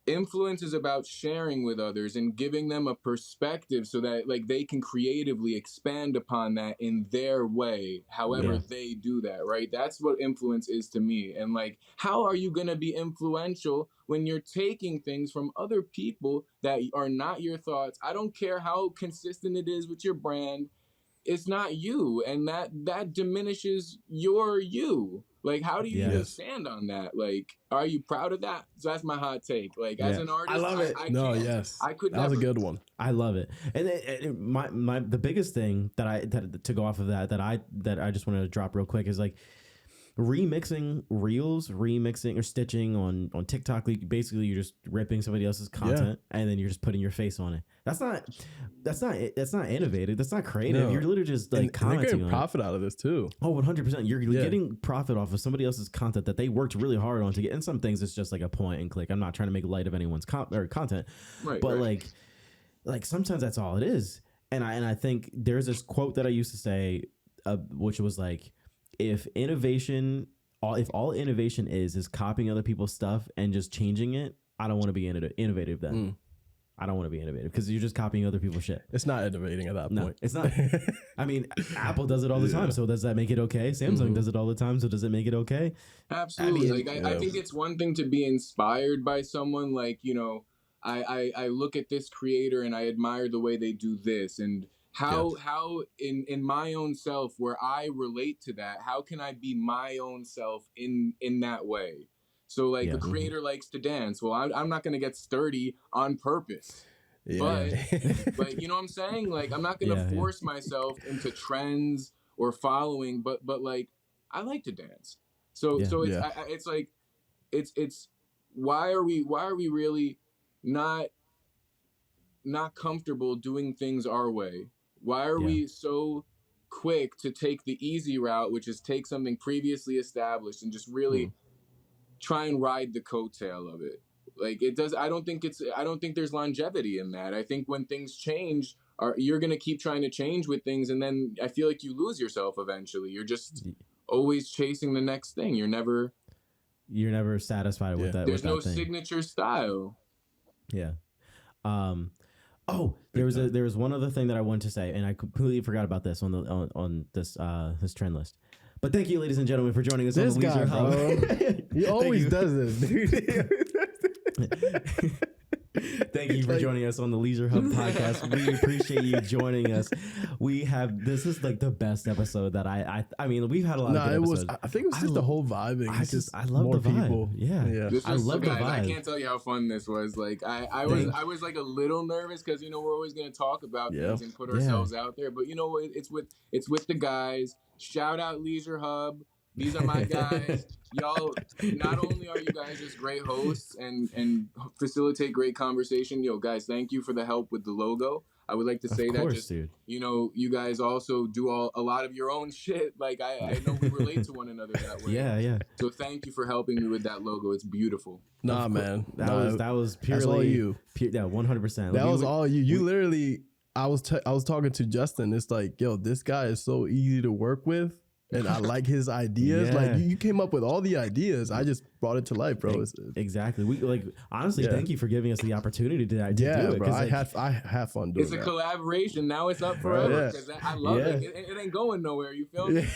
Influence is about sharing with others and giving them a perspective so that, like, they can creatively expand upon that in their way, however they do that, right? That's what influence is to me. And, like, how are you going to be influential when you're taking things from other people that are not your thoughts? I don't care how consistent it is with your brand. It's not you. And that diminishes your you. Like, how do you even stand on that? Like, are you proud of that? So that's my hot take. Like, as an artist, I love it. I could. That was a good one. I love it. And the biggest thing that to go off of that I just wanted to drop real quick is, like, remixing reels, or stitching on TikTok. Basically, you're just ripping somebody else's content and then you're just putting your face on it. That's not innovative. That's not creative. No. You're literally just like commenting. They're getting profit out of this too. Oh, 100%. You're getting profit off of somebody else's content that they worked really hard on to get. And some things it's just like a point and click. I'm not trying to make light of anyone's content, but like sometimes that's all it is. And I think there's this quote that I used to say, which was like, if all innovation is copying other people's stuff and just changing it, I don't want to be innovative then. I don't want to be innovative because you're just copying other people's shit. It's not innovating at that point. No, it's not. I mean, Apple does it all the time. So does that make it okay? Samsung does it all the time. So does it make it okay? Absolutely. I think it's one thing to be inspired by someone. Like, I look at this creator and I admire the way they do this, and how in my own self, where I relate to that, how can I be my own self in that way? So, like, a creator likes to dance. Well, I'm not going to get sturdy on purpose. But you know what I'm saying? Like, I'm not going to force myself into trends or following, but like, I like to dance. So it's like, it's why are we really not comfortable doing things our way? Why are we so quick to take the easy route, which is take something previously established and just really try and ride the coattail of it? Like, it does. I don't think there's longevity in that. I think when things change, you're going to keep trying to change with things. And then I feel like you lose yourself eventually. You're just always chasing the next thing. You're never satisfied with that. There's no signature style. Yeah. There was one other thing that I wanted to say, and I completely forgot about this on this trend list. But thank you, ladies and gentlemen, for joining us on the LeisureHub. He always does this, dude. Thank you for joining us on the LeisureHub podcast. We appreciate you joining us. This is like the best episode that I mean, we've had a lot of good episodes. I think it was just the whole vibing. I love the vibe. People. Yeah. I love the vibe. I can't tell you how fun this was. Like I was like a little nervous because we're always gonna talk about things and put ourselves out there. But it's with the guys. Shout out LeisureHub. These are my guys. Y'all, not only are you guys just great hosts and facilitate great conversation, guys, thank you for the help with the logo. I would like to say dude. You guys also do a lot of your own shit. Like I know we relate to one another that way. Yeah. So thank you for helping me with that logo. It's beautiful. Nah, man. That was purely all you. 100%. That was all you. You literally. I was talking to Justin. It's like, yo, this guy is so easy to work with. And I like his ideas. Yeah. Like you came up with all the ideas. I just brought it to life, bro. Exactly. We honestly, thank you for giving us the opportunity to do it. Bro. I had fun doing it. It's a collaboration. Now it's up forever because I love it. It ain't going nowhere. You feel me?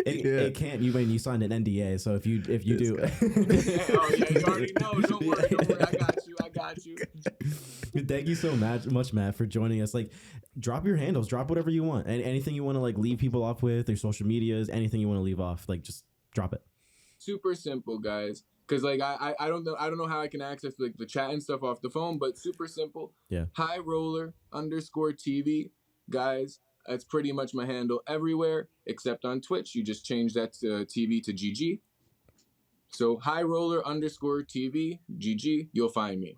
It can't. You signed an NDA, so if you do. You already know. Don't worry. I got you. Thank you so much, Matt, for joining us. Like, drop your handles, drop whatever you want, and anything you want to like leave people off with, their social medias, anything you want to leave off, like just drop it. Super simple, guys. Because like I don't know how I can access like the chat and stuff off the phone, but super simple. Yeah. HighRoller_TV, guys. That's pretty much my handle everywhere except on Twitch. You just change that TV to GG. So HighRoller_TV GG. You'll find me.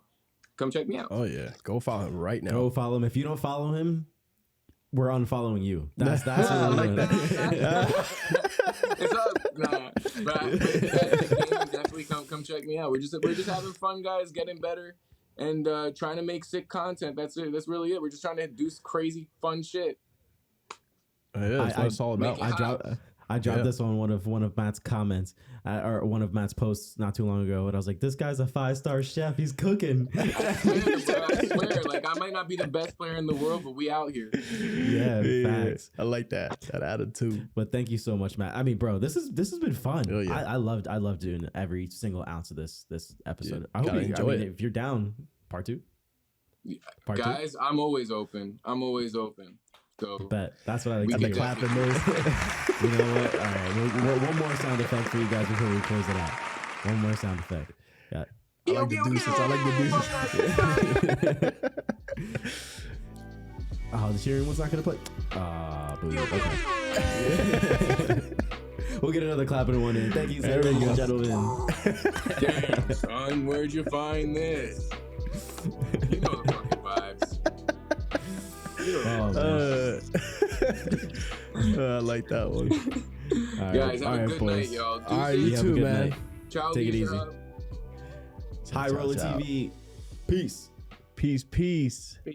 Come check me out. Oh yeah, go follow him right now. Go follow him. If you don't follow him, we're unfollowing you. That's I like that. It's up. But definitely come check me out. We're just having fun, guys, getting better, and trying to make sick content. That's it. That's really it. We're just trying to do crazy fun shit. That's what it's all about. I dropped this on one of Matt's comments or one of Matt's posts not too long ago, and I was like, "This guy's a 5-star chef. He's cooking." I swear, like I might not be the best player in the world, but we out here. Yeah, facts. I like that attitude. But thank you so much, Matt. I mean, bro, this has been fun. Oh, yeah. I loved doing every single ounce of this episode. I hope you enjoy it. If you're down, part two. Guys, I'm always open. So. Bet. That's what I like. The clapping noise. You know what? All right. One more sound effect for you guys before we close it out. One more sound effect. Yeah. I like the deuces. Oh, the cheering one's not going to play? Boo. Okay. We'll get another clapping one in. Thank you, sir, ladies and gentlemen. Damn, son, where'd you find this? You know the fucking vibes. I like that one. Right. Guys, have a good night, y'all. All right, you too, man. Ciao, take it easy. High Roller TV. Peace. Peace.